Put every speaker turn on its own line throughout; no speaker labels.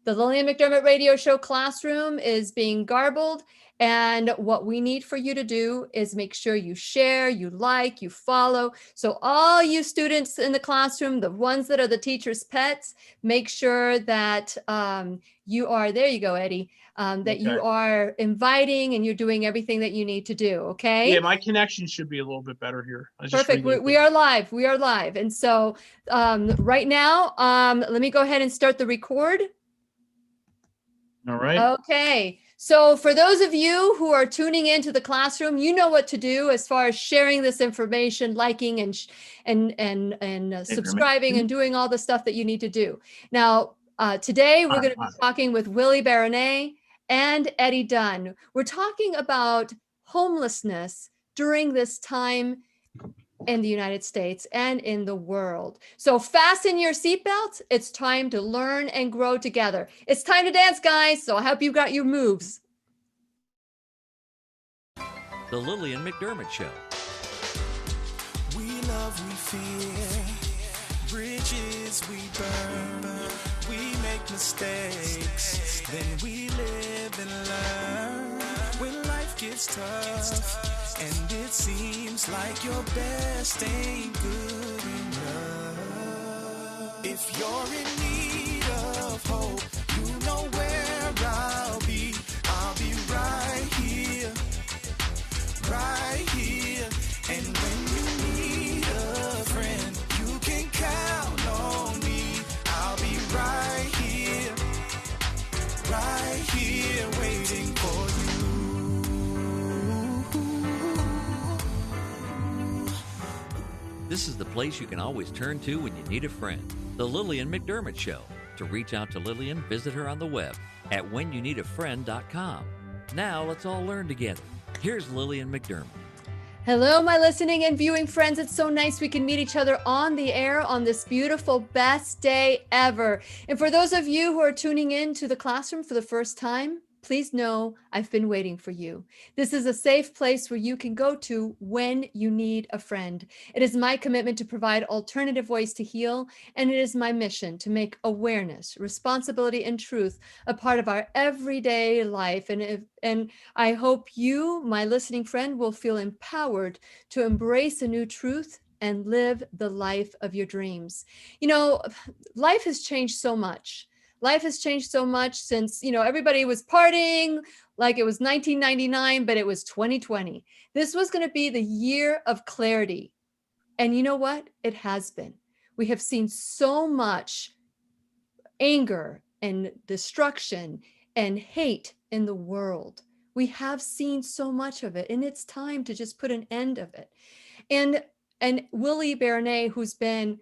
The Lillian McDermott radio show classroom is being garbled. And what we need for you to do is make sure you share, you like, you follow. So all you students in the classroom, the ones that are the teacher's pets, make sure that you are, there you go, Eddie, that you are inviting and you're doing everything that you need to do, okay?
Yeah, my connection should be a little bit better here.
Perfect. We are live. We are live. And so right now, let me go ahead and start the record.
All right.
Okay. So for those of you who are tuning into the classroom, you know what to do as far as sharing this information, liking and subscribing and doing all the stuff that you need to do. Now, today we're going to be talking with Willie Baronet and Eddie Dunn. We're talking about homelessness during this time in the United States and in the world. So fasten your seatbelts. It's time to learn and grow together. It's time to dance, guys. So I hope you got your moves.
The Lillian McDermott Show.
We love, we fear, bridges we burn, we make mistakes, then we live and learn. When life gets tough, and it seems like your best ain't good enough. If you're in need of hope, you know where I'll be. I'll be right here, right here. And when you need a friend, you can count on me. I'll be right here, waiting for you.
This is the place you can always turn to when you need a friend. The Lillian McDermott Show. To reach out to Lillian, visit her on the web at whenyouneedafriend.com. Now let's all learn together. Here's Lillian McDermott.
Hello, my listening and viewing friends. It's so nice we can meet each other on the air on this beautiful, best day ever. And for those of you who are tuning in to the classroom for the first time, please know I've been waiting for you. This is a safe place where you can go to when you need a friend. It is my commitment to provide alternative ways to heal, and it is my mission to make awareness, responsibility, and truth a part of our everyday life. And I hope you, my listening friend, will feel empowered to embrace a new truth and live the life of your dreams. You know, life has changed so much. Life has changed so much since, everybody was partying like it was 1999, but it was 2020. This was going to be the year of clarity. And you know what? It has been. We have seen so much anger and destruction and hate in the world. We have seen so much of it, and it's time to just put an end of it. And Willie Baronet, who's been,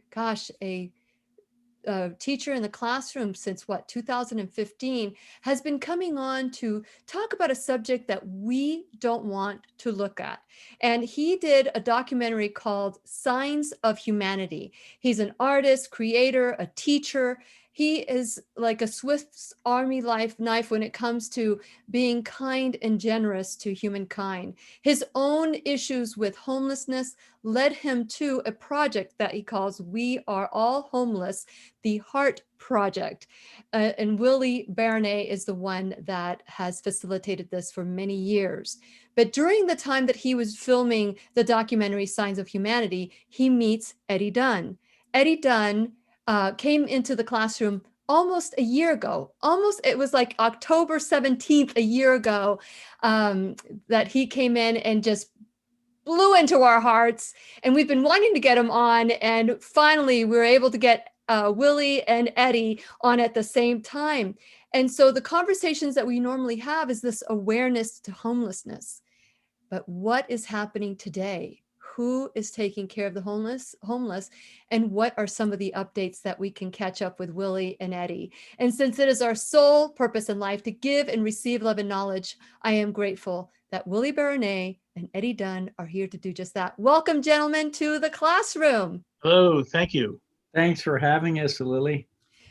a teacher in the classroom since 2015, has been coming on to talk about a subject that we don't want to look at. And he did a documentary called Signs of Humanity. He's an artist, creator, a teacher. He is like a Swiss Army knife when it comes to being kind and generous to humankind. His own issues with homelessness led him to a project that he calls We Are All Homeless, the Heart Project. And Willie Baronet is the one that has facilitated this for many years. But during the time that he was filming the documentary Signs of Humanity, he meets Eddie Dunn. Eddie Dunn came into the classroom almost a year ago. It was like October 17th, a year ago, that he came in and just blew into our hearts. And we've been wanting to get him on. And finally, we were able to get Willie and Eddie on at the same time. And so the conversations that we normally have is this awareness to homelessness. But what is happening today? Who is taking care of the homeless, and what are some of the updates that we can catch up with Willie and Eddie? And since it is our sole purpose in life to give and receive love and knowledge, I am grateful that Willie Baronet and Eddie Dunn are here to do just that. Welcome, gentlemen, to the classroom.
Hello, thank you.
Thanks for having us, Lily.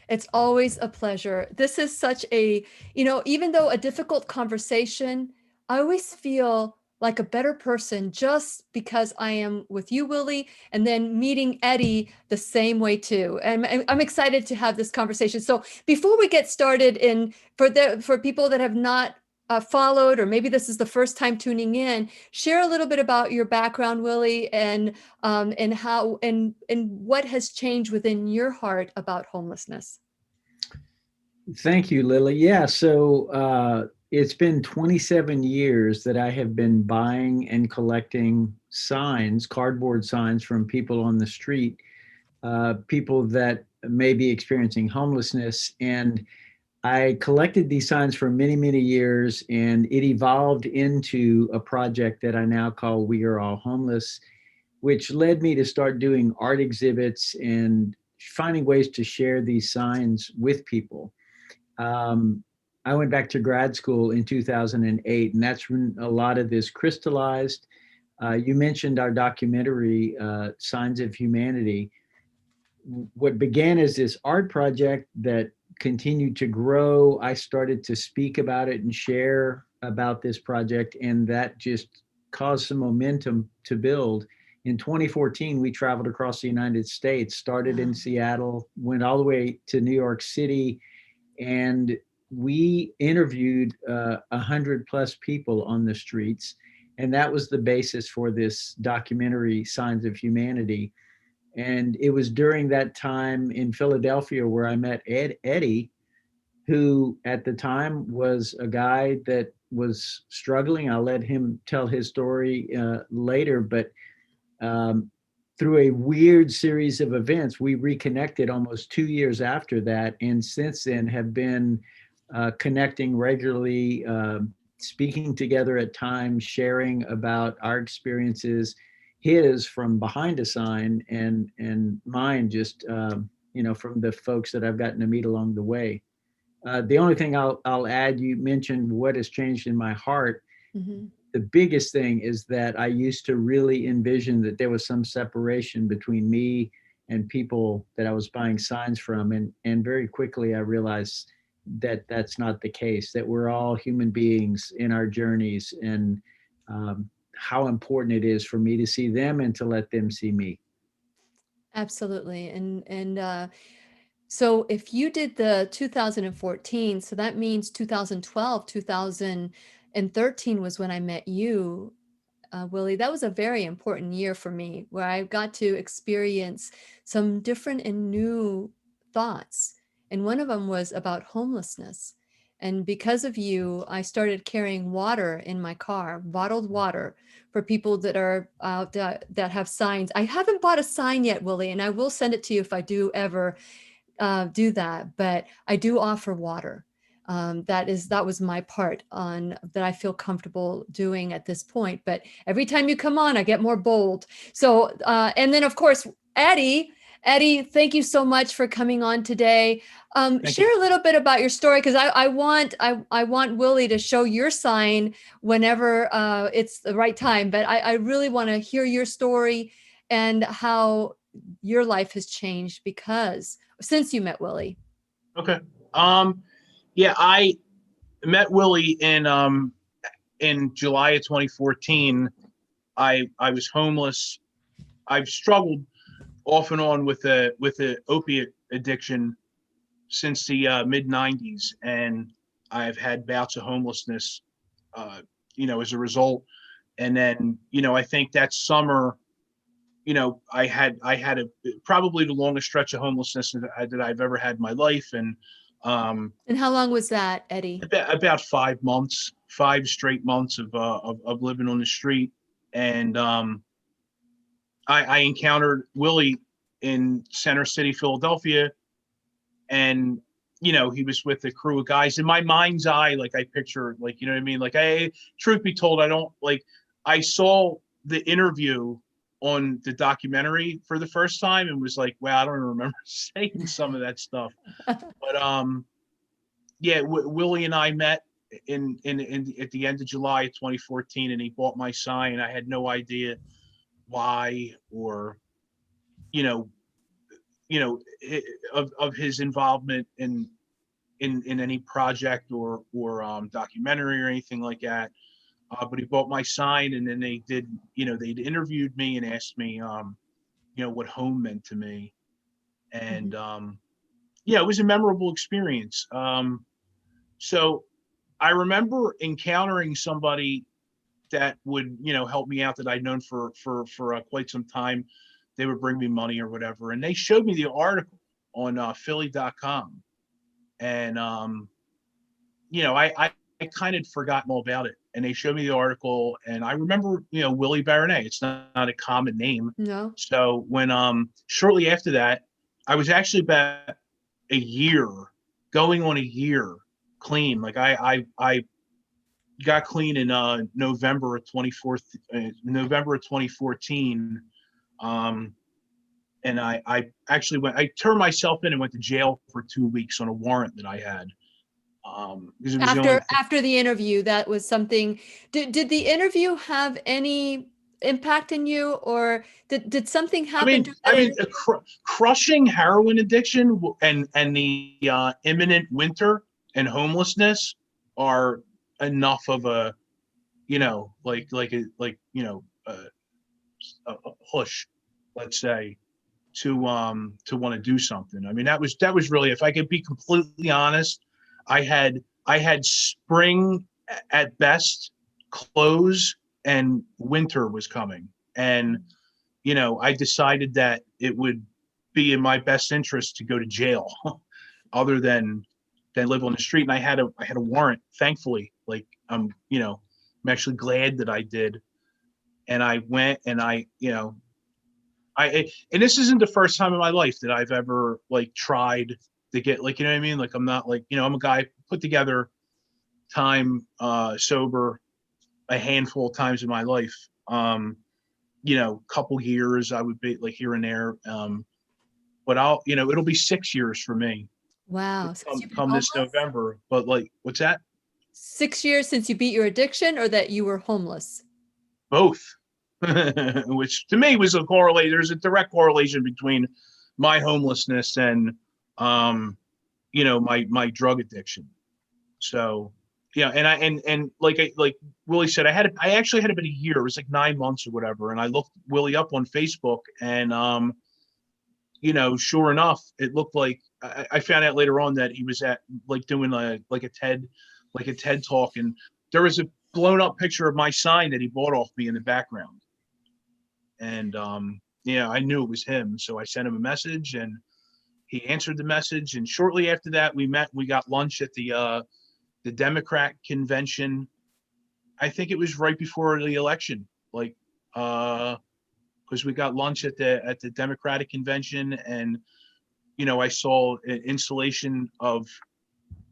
It's always a pleasure. This is such a, even though a difficult conversation, I always feel like a better person just because I am with you, Willie, and then meeting Eddie the same way too. And I'm excited to have this conversation. So before we get started, for people that have not followed, or maybe this is the first time tuning in, share a little bit about your background, Willie, and how and what has changed within your heart about homelessness.
Thank you, Lily. Yeah, so it's been 27 years that I have been buying and collecting signs, cardboard signs from people on the street, people that may be experiencing homelessness. And I collected these signs for many, many years, and it evolved into a project that I now call We Are All Homeless, which led me to start doing art exhibits and finding ways to share these signs with people. I went back to grad school in 2008, and that's when a lot of this crystallized. You mentioned our documentary, Signs of Humanity. What began as this art project that continued to grow, I started to speak about it and share about this project, and that just caused some momentum to build. In 2014, we traveled across the United States, started in Seattle, went all the way to New York City, and we interviewed 100 plus people on the streets. And that was the basis for this documentary, Signs of Humanity. And it was during that time in Philadelphia where I met Eddie, who at the time was a guy that was struggling. I'll let him tell his story later, but through a weird series of events, we reconnected almost 2 years after that. And since then have been connecting regularly, speaking together at times, sharing about our experiences, his from behind a sign, and mine just, from the folks that I've gotten to meet along the way. The only thing I'll add, you mentioned what has changed in my heart.
Mm-hmm.
The biggest thing is that I used to really envision that there was some separation between me and people that I was buying signs from. And very quickly I realized that that's not the case, that we're all human beings in our journeys, and how important it is for me to see them and to let them see me.
Absolutely. So if you did the 2014, so that means 2012, 2013 was when I met you, Willie. That was a very important year for me, where I got to experience some different and new thoughts. And one of them was about homelessness. And because of you, I started carrying water in my car, bottled water, for people that are that have signs. I haven't bought a sign yet, Willie, and I will send it to you if I do ever do that. But I do offer water. That was my part on that I feel comfortable doing at this point. But every time you come on, I get more bold. So, and then of course, Eddie, thank you so much for coming on today. Share a little bit about your story, because I want Willie to show your sign whenever it's the right time. But I really want to hear your story and how your life has changed since you met Willie.
Okay. Yeah, I met Willie in July of 2014. I was homeless. I've struggled off and on with the opiate addiction since the mid 90s, and I've had bouts of homelessness, as a result. And then, I think that summer, I had probably the longest stretch of homelessness that I've ever had in my life. And
how long was that, Eddie?
About 5 months, 5 straight months of living on the street. And I encountered Willie in Center City, Philadelphia, and he was with a crew of guys. In my mind's eye, like I picture, like, you know what I mean? Like, truth be told, I saw the interview on the documentary for the first time and was like, wow, I don't remember saying some of that stuff. But yeah, Willie and I met in at the end of July of 2014, and he bought my sign. I had no idea why, or of his involvement in any project or documentary or anything like that. but he bought my sign, and then they did, they'd interviewed me and asked me, what home meant to me. And, it was a memorable experience. So I remember encountering somebody that would, help me out, that I'd known for quite some time. They would bring me money or whatever. And they showed me the article on Philly.com. And, I kind of forgotten all about it. And they showed me the article, and I remember, Willie Baronet. It's not a common name.
No.
So when, shortly after that, I was actually about going on a year clean. Like I got clean in November of 2014. And I actually I turned myself in and went to jail for 2 weeks on a warrant that I had. Because it was
after the interview, that was something. Did the interview have any impact in you, or did something happen?
Crushing heroin addiction and the imminent winter and homelessness are enough of a, a push, let's say, to want to do something. I mean, that was really, if I could be completely honest, I had spring at best close, and winter was coming. And, I decided that it would be in my best interest to go to jail other than live on the street. And I had a warrant, thankfully. Like, I'm actually glad that I did. And I went, and and this isn't the first time in my life that I've ever tried to get, you know what I mean? Like, I'm not I'm a guy put together time, sober a handful of times in my life. Couple years I would be here and there. But it'll be 6 years for me.
Wow.
Come this November. But what's that?
6 years since you beat your addiction, or that you were homeless?
Both. Which to me was there's a direct correlation between my homelessness and my drug addiction. So and like Willie said, I actually had about a year. It was 9 months or whatever. And I looked Willie up on Facebook, and sure enough, it looked like I found out later on that he was at doing a TED talk, and there was a blown up picture of my sign that he bought off me in the background. And I knew it was him, so I sent him a message, and he answered the message. And shortly after that, we met. We got lunch at the Democrat convention. I think it was right before the election, because we got lunch at the Democratic convention, and I saw an installation of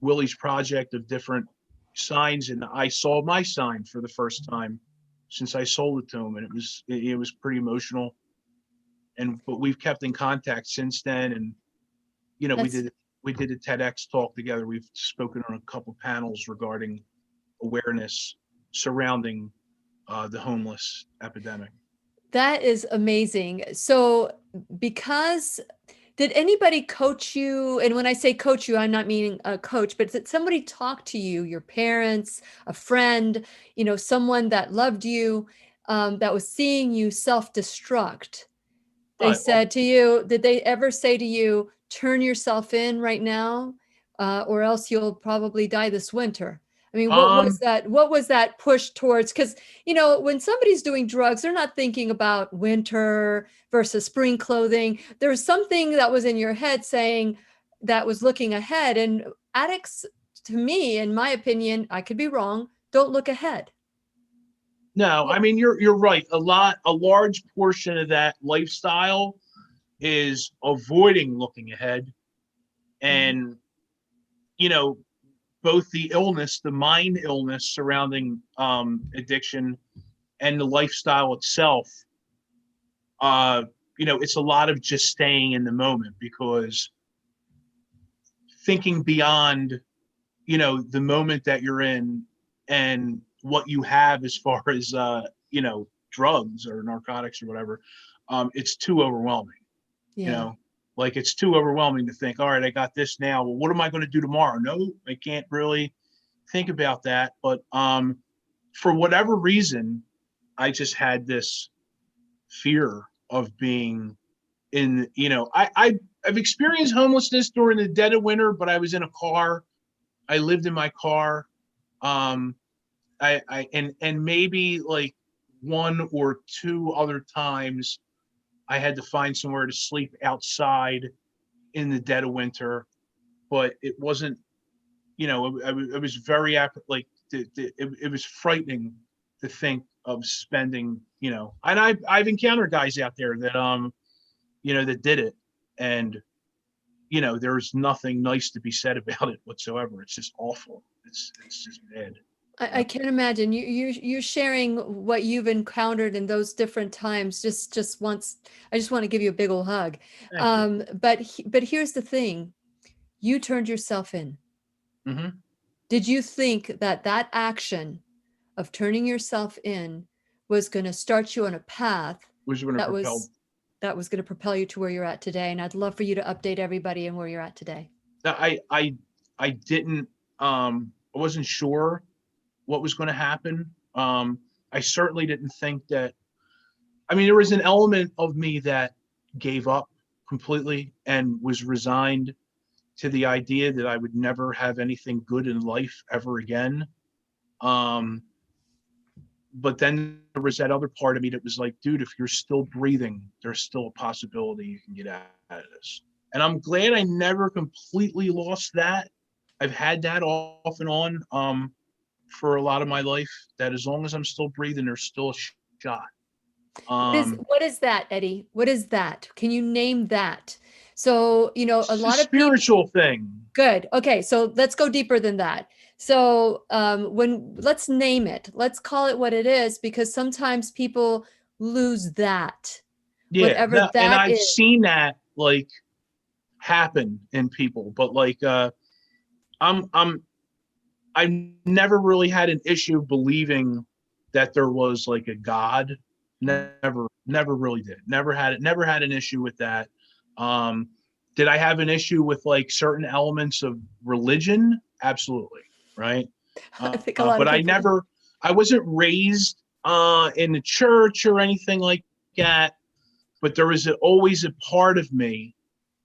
Willie's project of different signs, and I saw my sign for the first time since I sold it to him, and it was pretty emotional. But we've kept in contact since then, and we did a TEDx talk together. We've spoken on a couple panels regarding awareness surrounding the homeless epidemic.
That is amazing. So, did anybody coach you? And when I say coach you, I'm not meaning a coach, but did somebody talk to you, your parents, a friend, someone that loved you, that was seeing you self-destruct? They said to you, did they ever say to you, turn yourself in right now, or else you'll probably die this winter? I mean, what was that push towards? Because, when somebody's doing drugs, they're not thinking about winter versus spring clothing. There was something that was in your head saying that was looking ahead. And addicts, to me, in my opinion, I could be wrong, don't look ahead.
No, I mean, you're right. A large portion of that lifestyle is avoiding looking ahead. And, both the mind illness surrounding addiction, and the lifestyle itself, it's a lot of just staying in the moment, because thinking beyond, the moment that you're in and what you have as far as, drugs or narcotics or whatever, it's too overwhelming.
Yeah.
It's too overwhelming to think, all right, I got this now. Well, what am I going to do tomorrow? No, I can't really think about that. But for whatever reason, I just had this fear of being in, I've experienced homelessness during the dead of winter, but I was in a car. I lived in my car. And maybe like one or two other times I had to find somewhere to sleep outside in the dead of winter, but it wasn't, it was very like it was frightening to think of spending, and I've encountered guys out there that that did it, and there's nothing nice to be said about it whatsoever. It's just awful. It's just bad.
I can't imagine you sharing what you've encountered in those different times. Just once, I just want to give you a big old hug. But here's the thing, you turned yourself in.
Mm-hmm.
Did you think that action of turning yourself in was going to start you on a path that was going to propel you to where you're at today? And I'd love for you to update everybody on where you're at today.
I didn't, I wasn't sure what was going to happen. I certainly didn't think that, there was an element of me that gave up completely and was resigned to the idea that I would never have anything good in life ever again. But then there was that other part of me that was like, dude, if you're still breathing, there's still a possibility you can get out of this. And I'm glad I never completely lost that. I've had that off and on for a lot of my life, that as long as I'm still breathing, there's still a shot.
What is that, Eddie? What is that? Can you name that? So, a lot of
spiritual thing.
Good. Okay. So let's go deeper than that. So let's name it. Let's call it what it is, because sometimes people lose that.
Yeah.
Whatever that
and I've
is.
seen that like happen in people, but like I never really had an issue believing that there was like a God. Never really did. Never had an issue with that. Did I have an issue with like certain elements of religion? Absolutely. Right.
I think a lot
but
of people
I wasn't raised in the church or anything like that. But there was always a part of me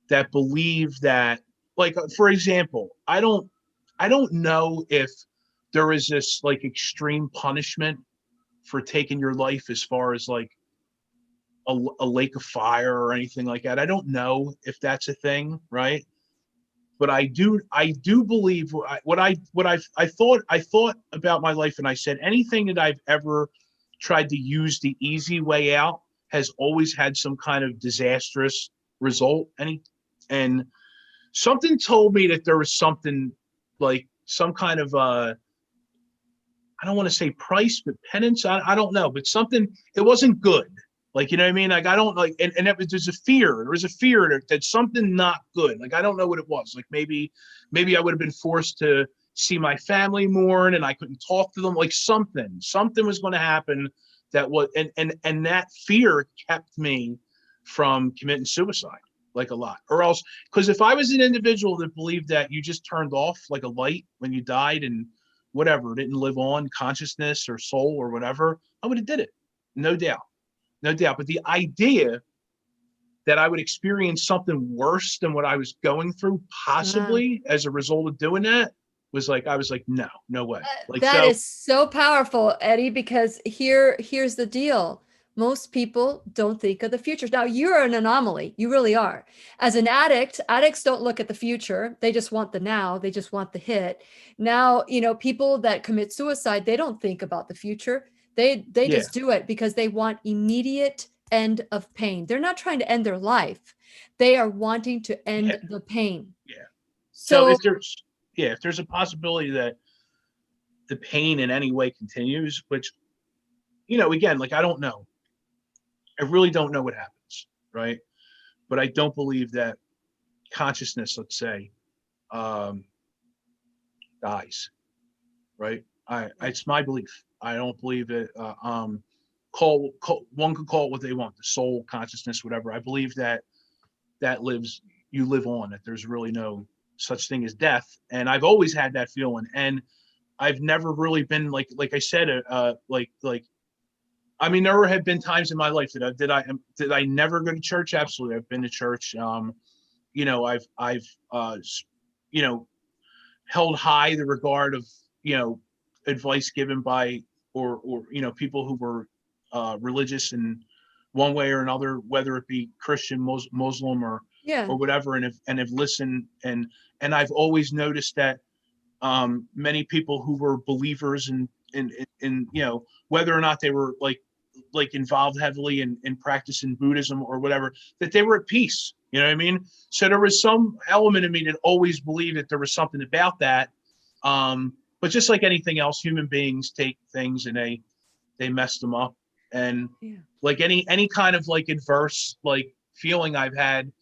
that believed that, like, for example, I don't know if there is this like extreme punishment for taking your life as far as like a lake of fire or anything like that. I don't know if that's a thing, right? But I do believe what I thought about my life, and I said anything that I've ever tried to use the easy way out has always had some kind of disastrous result. And something told me that there was something like some kind of I don't want to say price, but penance. I don't know, but something, it wasn't good. Like, you know what I mean? Like, I don't like, and there's a fear. There was a fear that something not good. Like, I don't know what it was. Like maybe I would have been forced to see my family more and I couldn't talk to them. Like something was going to happen that was, and that fear kept me from committing suicide, like a lot. Or else, because if I was an individual that believed that you just turned off like a light when you died and whatever, didn't live on consciousness or soul or whatever, I would have did it. No doubt. But the idea that I would experience something worse than what I was going through, possibly as a result of doing that, was like, I was like, no way. Like,
that is so powerful, Eddie, because here's the deal. Most people don't think of the future. Now, you're an anomaly. You really are. As an addict, addicts don't look at the future. They just want the now. They just want the hit. Now, people that commit suicide, they don't think about the future. They just do it because they want immediate end of pain. They're not trying to end their life. They are wanting to end the pain.
Yeah. So if there's a possibility that the pain in any way continues, which, again, like, I don't know. I really don't know what happens, right? But I don't believe that consciousness, let's say, dies, right? It's my belief. I don't believe it. One could call it what they want, the soul, consciousness, whatever. I believe that you live on, that there's really no such thing as death. And I've always had that feeling. And I've never really been like I said, I mean, there have been times in my life that did I never go to church? Absolutely. I've been to church. You know, I've you know, held high the regard of, you know, advice given by, or, you know, people who were religious in one way or another, whether it be Christian, Muslim, or
Yeah.
whatever, and have listened, and I've always noticed that many people who were believers in you know, whether or not they were like involved heavily in practicing Buddhism or whatever, that they were at peace. You know what I mean? So there was some element of me that always believed that there was something about that. But just like anything else, human beings take things and they mess them up. And
Yeah.
like any kind of like adverse like feeling I've had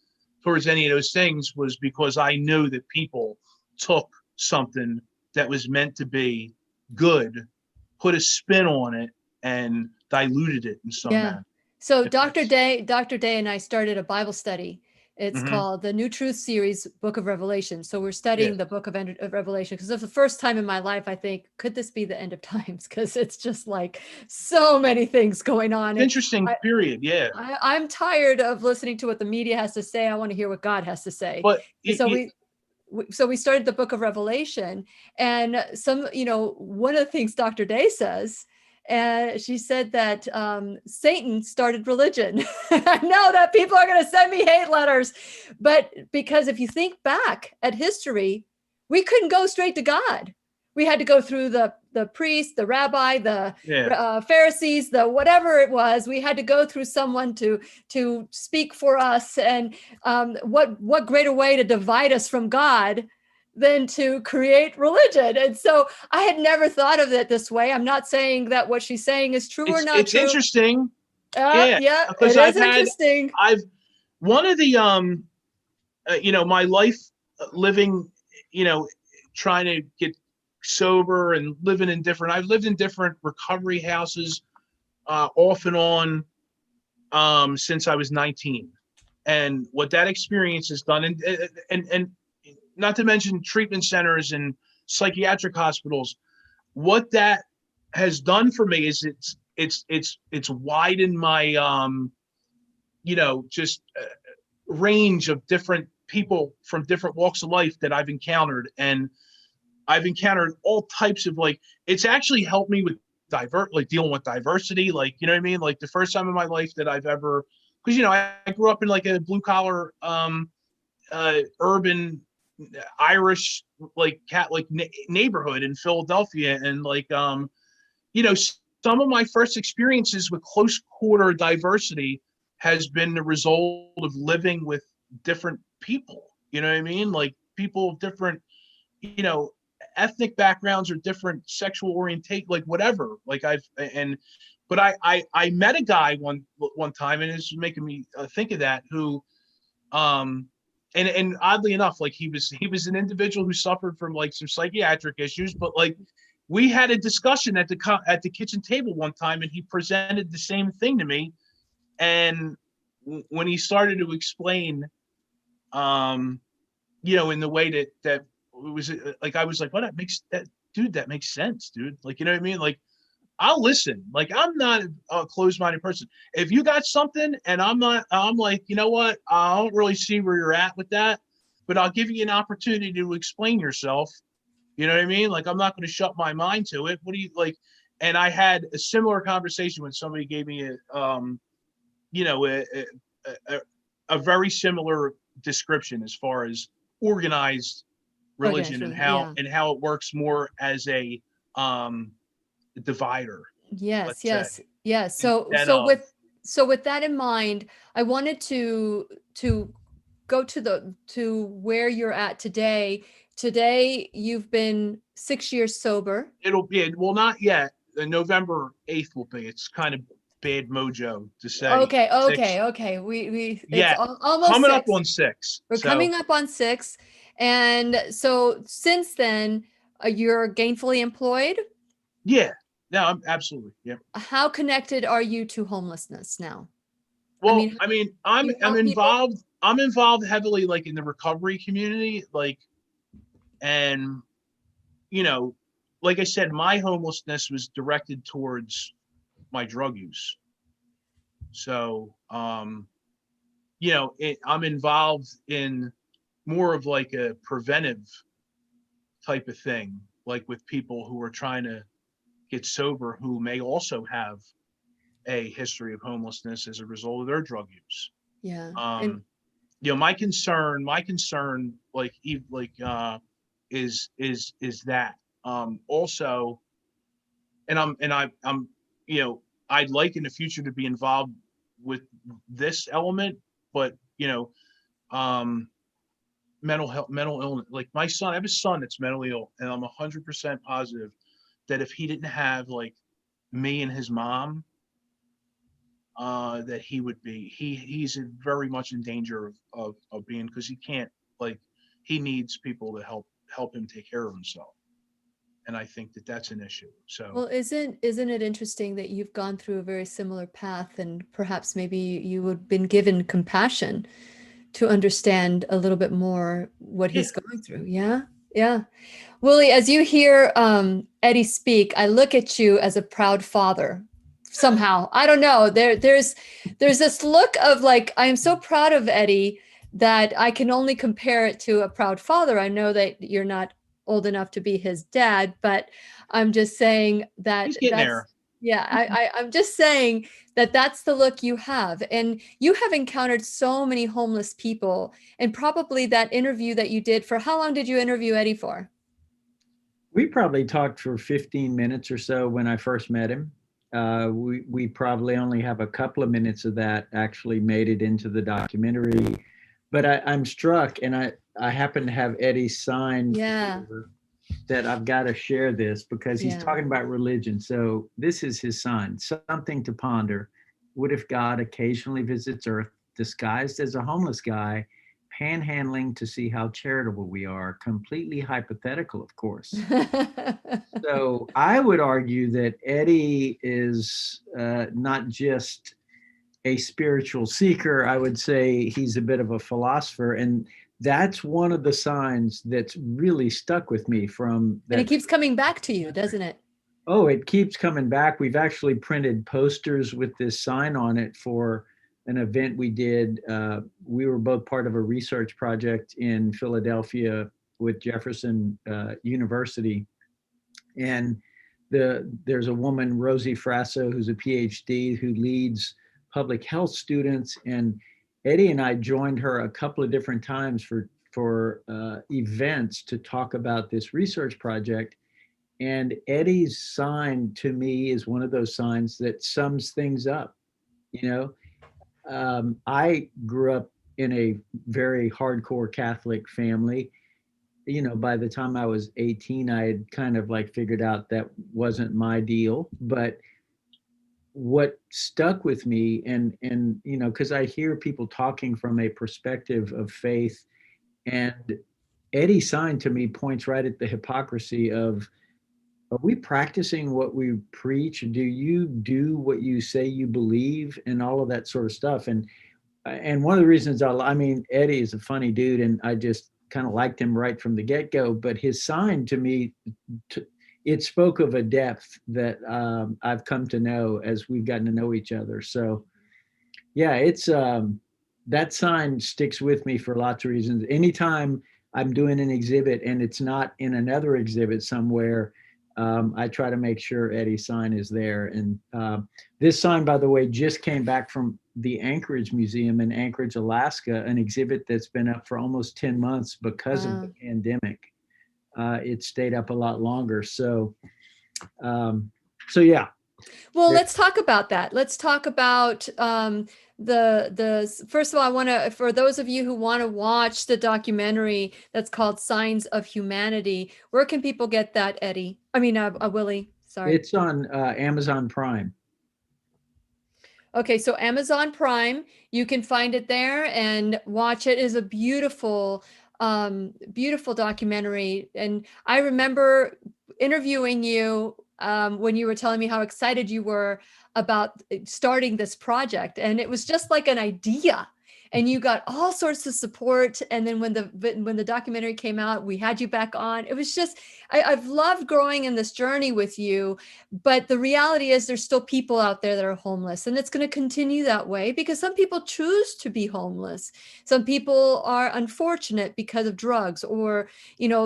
towards any of those things was because I knew that people took something that was meant to be good, put a spin on it, and diluted it in some
Yeah.
manner.
So
If
Dr.
that's-
Day and I started a Bible study. It's
Mhm.
called the New Truth Series, Book of Revelation. So we're
Yeah.
studying the Book of Revelation because it's the first time in my life I think, could this be the end of times? Because it's just like so many things going on.
It's
And
interesting period. Yeah.
I'm tired of listening to what the media has to say. I want to hear what God has to say.
But
And so we started the Book of Revelation, and one of the things Dr. Day says, and she said that Satan started religion. I know that people are going to send me hate letters, but because if you think back at history, we couldn't go straight to God. We had to go through the priest, the rabbi, the
yeah.
Pharisees, the whatever it was. We had to go through someone to speak for us. And what greater way to divide us from God than to create religion? And so I had never thought of it this way. I'm not saying that what she's saying is true or not
It's
true.
interesting. Yeah,
Yeah,
because
it is interesting.
One of the you know, my life living, you know, trying to get sober and I've lived in different recovery houses off and on since I was 19. And what that experience has done, and not to mention treatment centers and psychiatric hospitals, what that has done for me is it's widened my you know, just range of different people from different walks of life that I've encountered. And I've encountered all types of it's actually helped me with dealing with diversity. Like, you know what I mean? Like the first time in my life that I've ever, because, you know, I grew up in like a blue collar, urban Irish, neighborhood in Philadelphia. And you know, some of my first experiences with close quarter diversity has been the result of living with different people. You know what I mean? Like people of different, you know, ethnic backgrounds or different sexual orientation, like whatever. But I met a guy one time, and it's making me think of that, who and oddly enough, like he was an individual who suffered from like some psychiatric issues, but like we had a discussion at the kitchen table one time, and he presented the same thing to me. And when he started to explain, you know, in the way that it was like, I was like, "What? That makes sense, dude." Like, you know what I mean? Like, I'll listen. Like, I'm not a closed-minded person. If you got something and I'm like, you know what? I don't really see where you're at with that, but I'll give you an opportunity to explain yourself. You know what I mean? Like, I'm not going to shut my mind to it. What do you like? And I had a similar conversation when somebody gave me you know, a very similar description as far as organized religion and how it works more as a divider.
Yes.
Say.
So with that in mind, I wanted to go to where you're at today. Today, you've been 6 years sober.
It'll be, well, not yet. November 8th will be. It's kind of bad mojo to say.
Okay.
Yeah,
it's almost
coming
6.
up on 6.
We're coming up on 6. And so since then, you're gainfully employed?
Yeah. No, I'm absolutely. Yeah.
How connected are you to homelessness now?
Well, I'm involved. People? I'm involved heavily, like in the recovery community, like, and you know, like I said, my homelessness was directed towards my drug use. So, you know, I'm involved in more of like a preventive type of thing, like with people who are trying to get sober, who may also have a history of homelessness as a result of their drug use.
Yeah. And
You know, my concern, like, is that, also, and I'm, you know, I'd like in the future to be involved with this element, but, you know, mental illness, like my son, I have a son that's mentally ill, and I'm 100% positive that if he didn't have like me and his mom, that he would be, he's very much in danger of being, because he can't, like, he needs people to help him take care of himself. And I think that that's an issue. So,
well, isn't it interesting that you've gone through a very similar path, and perhaps maybe you would been given compassion to understand a little bit more what
yeah,
he's going through. Yeah. Yeah. Willie, as you hear Eddie speak, I look at you as a proud father. Somehow, I don't know. There's this look of like, I am so proud of Eddie that I can only compare it to a proud father. I know that you're not old enough to be his dad, but I'm just saying that
he's getting there.
yeah, I'm just saying that that's the look you have. And you have encountered so many homeless people, and probably that interview that you did, for how long did you interview Eddie for?
We probably talked for 15 minutes or so when I first met him. We probably only have a couple of minutes of that actually made it into the documentary. But I'm struck, and I happen to have Eddie's sign
Yeah.
here that I've got to share this, because he's
Yeah.
talking about religion. So this is his sign: something to ponder. What if God occasionally visits Earth disguised as a homeless guy, panhandling to see how charitable we are? Completely hypothetical, of course. So I would argue that Eddie is not just a spiritual seeker. I would say he's a bit of a philosopher. And that's one of the signs that's really stuck with me from that.
And it keeps coming back to you, doesn't it?
Oh, it keeps coming back. We've actually printed posters with this sign on it for an event we did. We were both part of a research project in Philadelphia with Jefferson University. And there's a woman, Rosie Frasso, who's a PhD, who leads public health students. And Eddie and I joined her a couple of different times for events to talk about this research project. And Eddie's sign to me is one of those signs that sums things up. You know, I grew up in a very hardcore Catholic family. You know, by the time I was 18, I had kind of like figured out that wasn't my deal. But what stuck with me, and you know, because I hear people talking from a perspective of faith, and Eddie's sign to me points right at the hypocrisy of, are we practicing what we preach? Do you do what you say you believe, and all of that sort of stuff? And one of the reasons I mean, Eddie is a funny dude, and I just kind of liked him right from the get-go. But his sign to me, it spoke of a depth that I've come to know as we've gotten to know each other. So, yeah, it's that sign sticks with me for lots of reasons. Anytime I'm doing an exhibit and it's not in another exhibit somewhere, I try to make sure Eddie's sign is there. And this sign, by the way, just came back from the Anchorage Museum in Anchorage, Alaska, an exhibit that's been up for almost 10 months because of the pandemic. It stayed up a lot longer. So yeah.
Well, let's talk about that. Let's talk about the first of all, I want to, for those of you who want to watch the documentary that's called Signs of Humanity, where can people get that, Eddie? I mean, Willie, sorry.
It's on Amazon Prime.
Okay, so Amazon Prime, you can find it there and watch it. It is a beautiful, beautiful documentary. And I remember interviewing you when you were telling me how excited you were about starting this project. And it was just like an idea. and you got all sorts of support. And then when the documentary came out, we had you back on. It was just, I've loved growing in this journey with you, but the reality is there's still people out there that are homeless, and it's going to continue that way because some people choose to be homeless. Some people are unfortunate because of drugs or,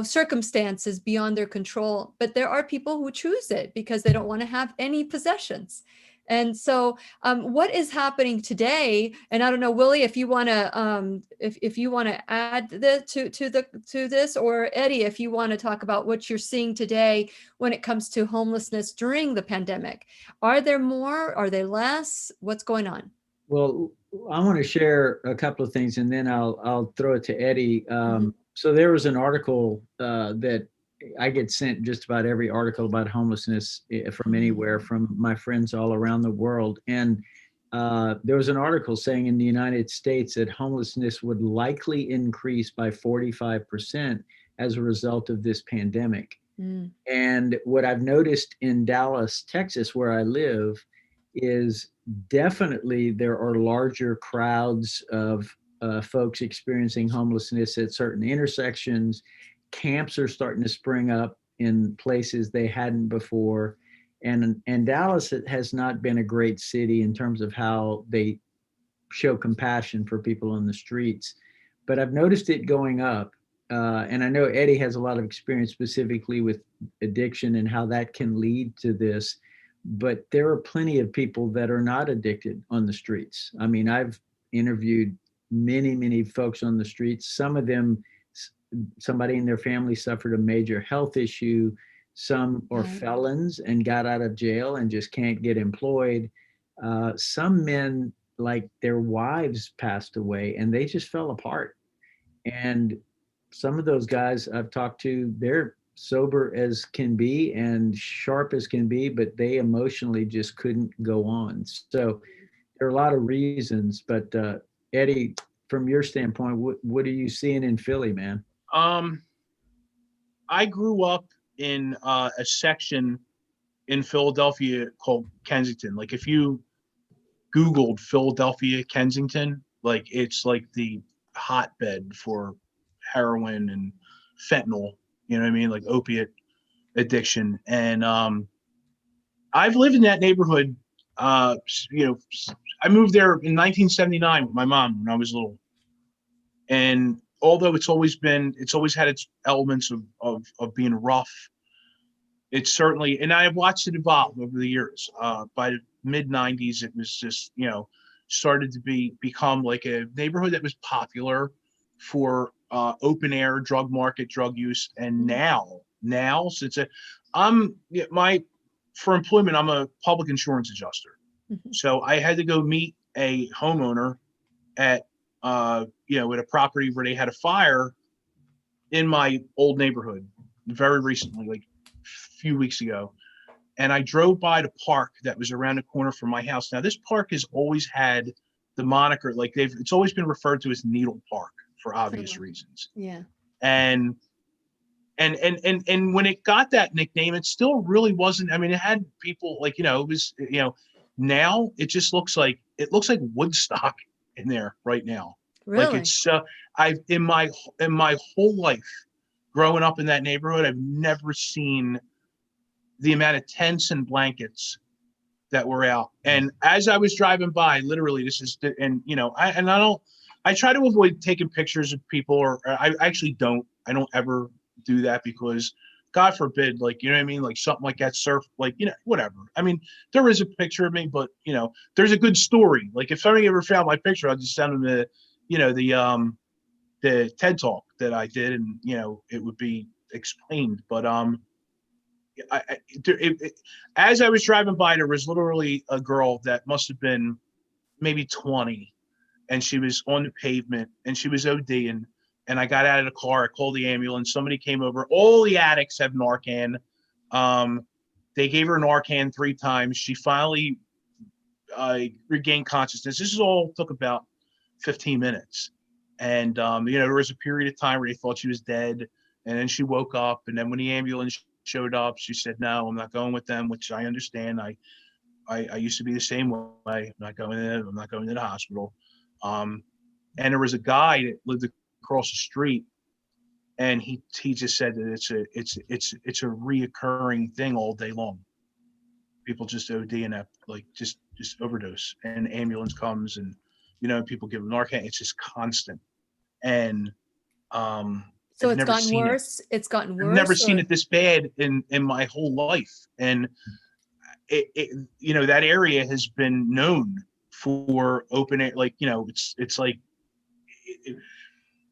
circumstances beyond their control, but there are people who choose it because they don't want to have any possessions. And so, what is happening today? And I don't know, Willie, if you want to, if you want to add this to this, or Eddie, if you want to talk about what you're seeing today when it comes to homelessness during the pandemic. Are there more? Are they less? What's going on?
Well, I want to share a couple of things, and then I'll throw it to Eddie.
Mhm.
So there was an article that I get sent just about every article about homelessness from anywhere, from my friends all around the world. And there was an article saying in the United States that homelessness would likely increase by 45% as a result of this pandemic.
Mm.
And what I've noticed in Dallas, Texas, where I live, is definitely there are larger crowds of folks experiencing homelessness at certain intersections. Camps are starting to spring up in places they hadn't before. And Dallas has not been a great city in terms of how they show compassion for people on the streets. But I've noticed it going up. And I know Eddie has a lot of experience specifically with addiction and how that can lead to this. But there are plenty of people that are not addicted on the streets. I mean, I've interviewed many folks on the streets. Some of them, somebody in their family suffered a major health issue. Some are felons and got out of jail and just can't get employed. Some men, like their wives passed away and they just fell apart. And some of those guys I've talked to, they're sober as can be and sharp as can be, but they emotionally just couldn't go on. So there are a lot of reasons, but Eddie, from your standpoint, what are you seeing in Philly, man?
I grew up in a section in Philadelphia called Kensington. Like if you Googled Philadelphia, Kensington, like it's like the hotbed for heroin and fentanyl, you know what I mean? Like opiate addiction. And I've lived in that neighborhood. I moved there in 1979 with my mom when I was little. And although it's always had its elements of being rough, it's certainly, and I have watched it evolve over the years. By the mid 90s, it was just, started to become like a neighborhood that was popular for open air drug market, drug use. And now since for employment, I'm a public insurance adjuster.
Mhm.
So I had to go meet a homeowner at at a property where they had a fire in my old neighborhood very recently, like a few weeks ago. And I drove by the park that was around the corner from my house. Now, this park has always had the moniker, like it's always been referred to as Needle Park for obvious reasons.
Yeah.
And when it got that nickname, it still really wasn't. I mean, it had people like, it was, now it just looks like Woodstock in there right now.
Really?
Like it's I've in my whole life growing up in that neighborhood, I've never seen the amount of tents and blankets that were out. And as I was driving by, literally, I try to avoid taking pictures of people, or I actually don't. I don't ever do that because, God forbid, like, you know what I mean? Like something like that whatever. I mean, there is a picture of me, but, there's a good story. Like if somebody ever found my picture, I'll just send them the TED Talk that I did, and, it would be explained. But, as I was driving by, there was literally a girl that must have been maybe 20, and she was on the pavement and she was ODing. And I got out of the car, I called the ambulance, somebody came over. All the addicts have Narcan. They gave her Narcan 3 times. She finally regained consciousness. This all took about 15 minutes. And, there was a period of time where they thought she was dead. And then she woke up. And then when the ambulance showed up, she said, "No, I'm not going with them," which I understand. I used to be the same way. I'm not going to the hospital. And there was a guy that lived across the street, and he just said that it's a reoccurring thing all day long. People just OD and like just overdose, and ambulance comes, and people give them Narcan. It's just constant. And
So
I've
it's
never
gotten
seen
worse. It's gotten
I've
worse.
never seen it this bad in my whole life. And that area has been known for open air. Like, it's like,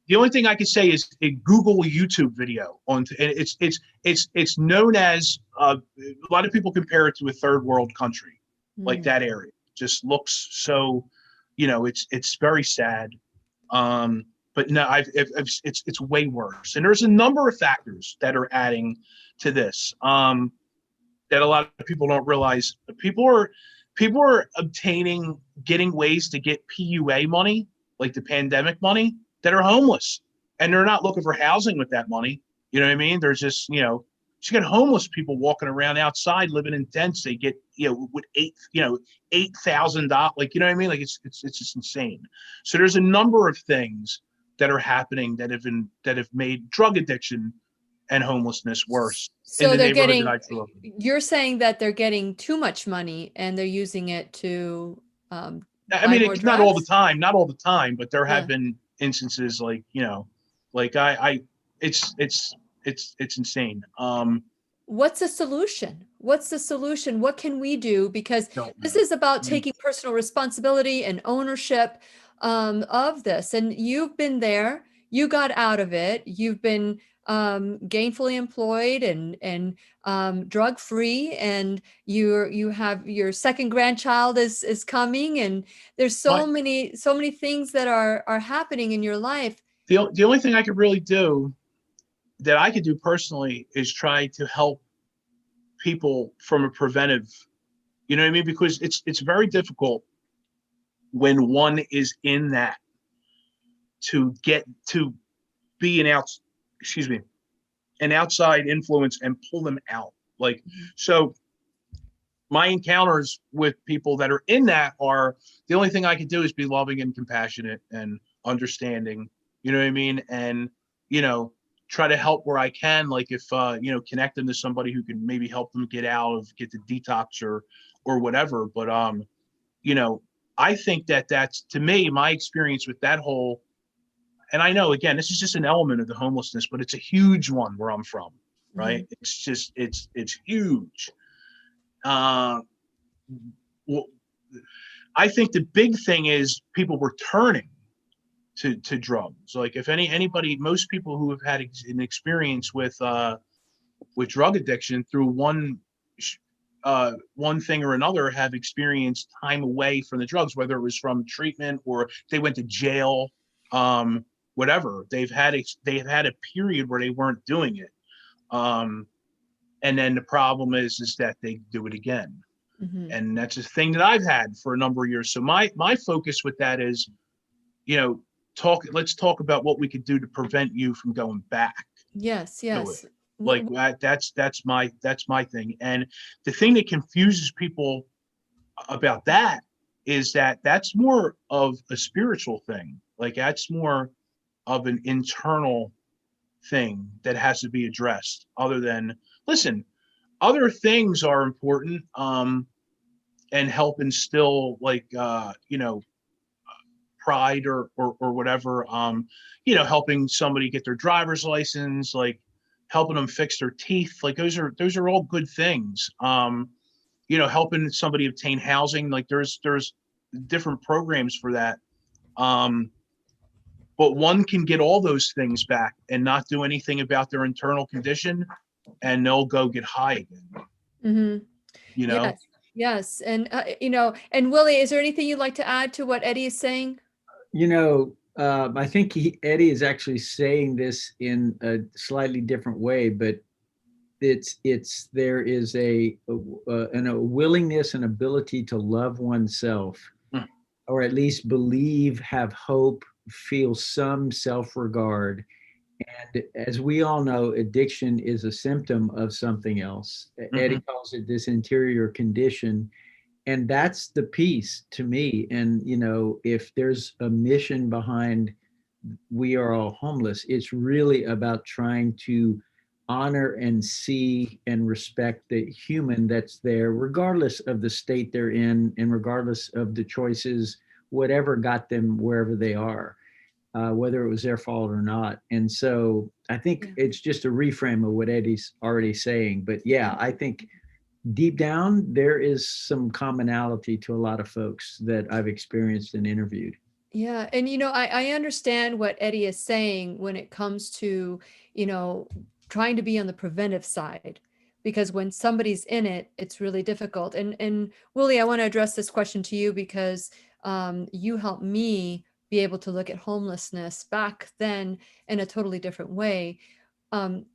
the only thing I can say is Google a YouTube video and it's known as, a lot of people compare it to a third world country, like that area just looks so, it's very sad. But no, it's way worse. And there's a number of factors that are adding to this, that a lot of people don't realize. People are getting ways to get PUA money, like the pandemic money, that are homeless, and they're not looking for housing with that money. You know what I mean? There's just, you got homeless people walking around outside living in tents. They get, with $8,000, like, you know what I mean? Like it's just insane. So there's a number of things that are happening that have made drug addiction and homelessness worse.
So you're saying that they're getting too much money and they're using it to,
I mean, it's not all the time, but there have been instances like, it's insane.
What's the solution? What can we do? Because this is about taking personal responsibility and ownership of this. And you've been there, you got out of it. You've been gainfully employed and drug free, and you have your second grandchild is coming, and there's so many things that are happening in your life.
The only thing I could really do, that I could do personally, is try to help people from a preventive, you know what I mean? Because it's very difficult when one is in that to get to be an outside influence and pull them out. Like, so my encounters with people that are in that are, the only thing I can do is be loving and compassionate and understanding, you know what I mean? And, try to help where I can, like if, connect them to somebody who can maybe help them get the detox or whatever. But, I think that's, to me, my experience with that whole, and I know, again, this is just an element of the homelessness, but it's a huge one where I'm from, right? Mm-hmm. It's just, it's huge. Well, I think the big thing is people returning to drugs. Like if anybody, most people who have had an experience with drug addiction through one thing or another have experienced time away from the drugs, whether it was from treatment or they went to jail, whatever. They've had a period where they weren't doing it. And then the problem is that they do it again. Mm-hmm. And that's a thing that I've had for a number of years. So my focus with that is, let's talk about what we could do to prevent you from going back.
Yes.
Like that's my thing. And the thing that confuses people about that is that that's more of a spiritual thing. Like that's more of an internal thing that has to be addressed, other than, listen, other things are important, and help instill pride or whatever, helping somebody get their driver's license, like helping them fix their teeth. Like those are all good things. Helping somebody obtain housing, like there's different programs for that. But one can get all those things back and not do anything about their internal condition, and they'll go get high again. Mm-hmm.
Yes. And, and Willie, is there anything you'd like to add to what Eddie is saying?
I think Eddie is actually saying this in a slightly different way, but there is a willingness and ability to love oneself, or at least believe, have hope, feel some self-regard. And as we all know, addiction is a symptom of something else. Mm-hmm. Eddie calls it this interior condition. And that's the piece to me. And, if there's a mission behind We Are All Homeless, it's really about trying to honor and see and respect the human that's there, regardless of the state they're in and regardless of the choices, whatever got them wherever they are, whether it was their fault or not. And so I think it's just a reframe of what Eddie's already saying. But yeah, I think deep down, there is some commonality to a lot of folks that I've experienced and interviewed.
Yeah. And, I understand what Eddie is saying when it comes to, trying to be on the preventive side, because when somebody's in it, it's really difficult. And Willie, I want to address this question to you because you helped me be able to look at homelessness back then in a totally different way.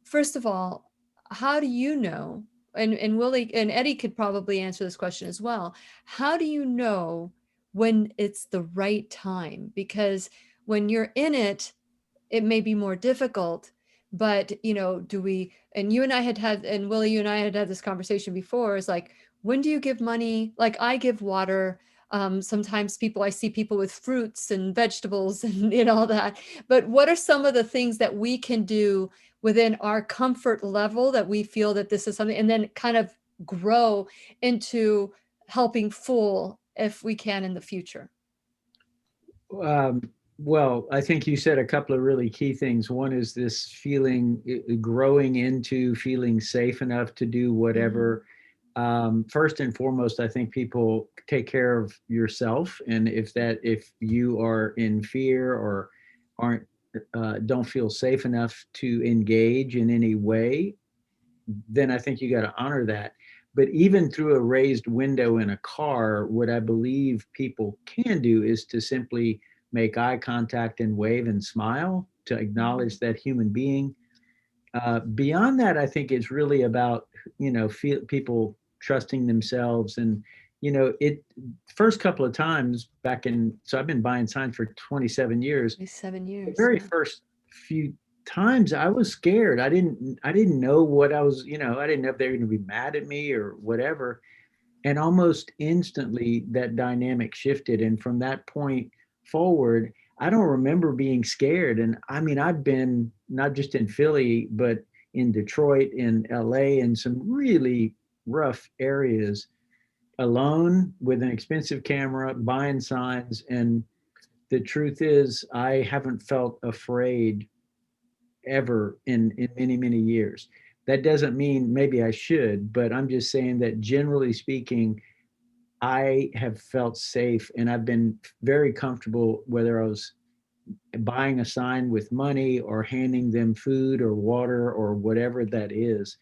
First of all, how do you know, and Willie and Eddie could probably answer this question as well. How do you know when it's the right time? Because when you're in it, it may be more difficult, but do we, and you and I and Willie, you and I had this conversation before, is like, when do you give money? Like, I give water. Sometimes I see people with fruits and vegetables and all that, but what are some of the things that we can do within our comfort level that we feel that this is something, and then kind of grow into helping full if we can in the future?
Um, well, I think you said a couple of really key things. One is this feeling, growing into feeling safe enough to do whatever. First and foremost, I think people take care of yourself. And if you are in fear or don't feel safe enough to engage in any way, then I think you got to honor that. But even through a raised window in a car, what I believe people can do is to simply make eye contact and wave and smile to acknowledge that human being. Beyond that, I think it's really about, people trusting themselves. And, it first couple of times so I've been buying signs for 27 years.
7 years.
The very first few times I was scared. I didn't know what I was, I didn't know if they were going to be mad at me or whatever. And almost instantly that dynamic shifted. And from that point forward, I don't remember being scared. And I mean, I've been not just in Philly, but in Detroit, in LA, in some really rough areas, alone with an expensive camera, buying signs. And the truth is, I haven't felt afraid ever in many, many years. That doesn't mean maybe I should, but I'm just saying that generally speaking, I have felt safe and I've been very comfortable, whether I was buying a sign with money or handing them food or water or whatever that is.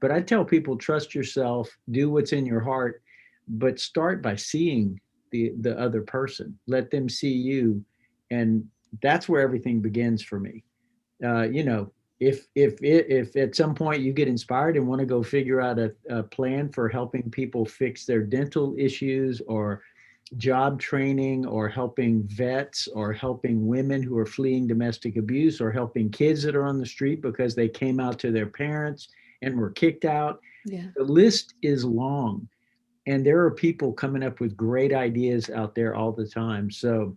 But I tell people, trust yourself, do what's in your heart, but start by seeing the other person. Let them see you. And that's where everything begins for me. If at some point you get inspired and want to go figure out a plan for helping people fix their dental issues or job training or helping vets or helping women who are fleeing domestic abuse or helping kids that are on the street because they came out to their parents and were kicked out.
Yeah.
The list is long, and there are people coming up with great ideas out there all the time. So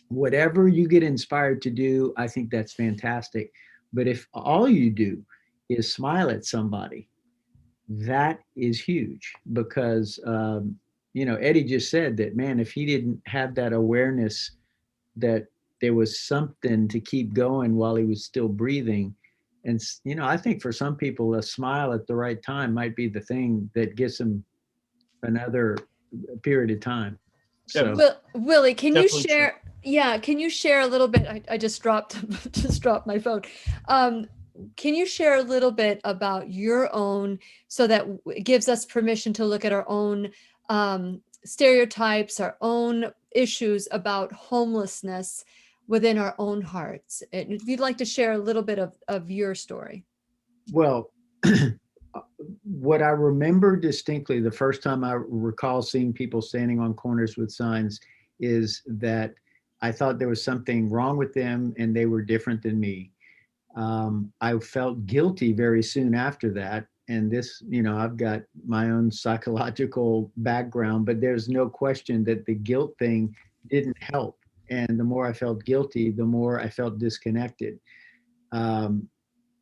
whatever you get inspired to do, I think that's fantastic. But if all you do is smile at somebody, that is huge because, Eddie just said that, man, if he didn't have that awareness that there was something to keep going while he was still breathing. And, I think for some people, a smile at the right time might be the thing that gets them another period of time. So,
Willie, can you
Definitely
share? Yeah, can you share a little bit? I just dropped my phone. Can you share a little bit about your own, so that it gives us permission to look at our own stereotypes, our own issues about homelessness within our own hearts? And if you'd like to share a little bit of your story.
well, what I remember distinctly, the first time I recall seeing people standing on corners with signs, is that I thought there was something wrong with them and they were different than me. I felt guilty very soon after that. and this, you know, I've got my own psychological background, but there's no question that the guilt thing didn't help. And the more I felt guilty, the more I felt disconnected. Um,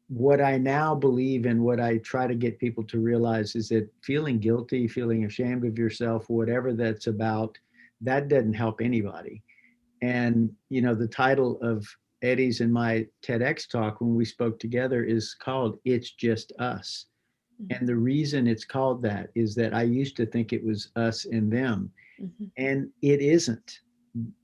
what I now believe and what I try to get people to realize is that feeling guilty, feeling ashamed of yourself, whatever that's about, that doesn't help anybody. And, you know, the title of Eddie's and my TEDx talk when we spoke together is called It's Just Us. And the reason it's called that is that I used to think it was us and them,
Mm-hmm.
and it isn't.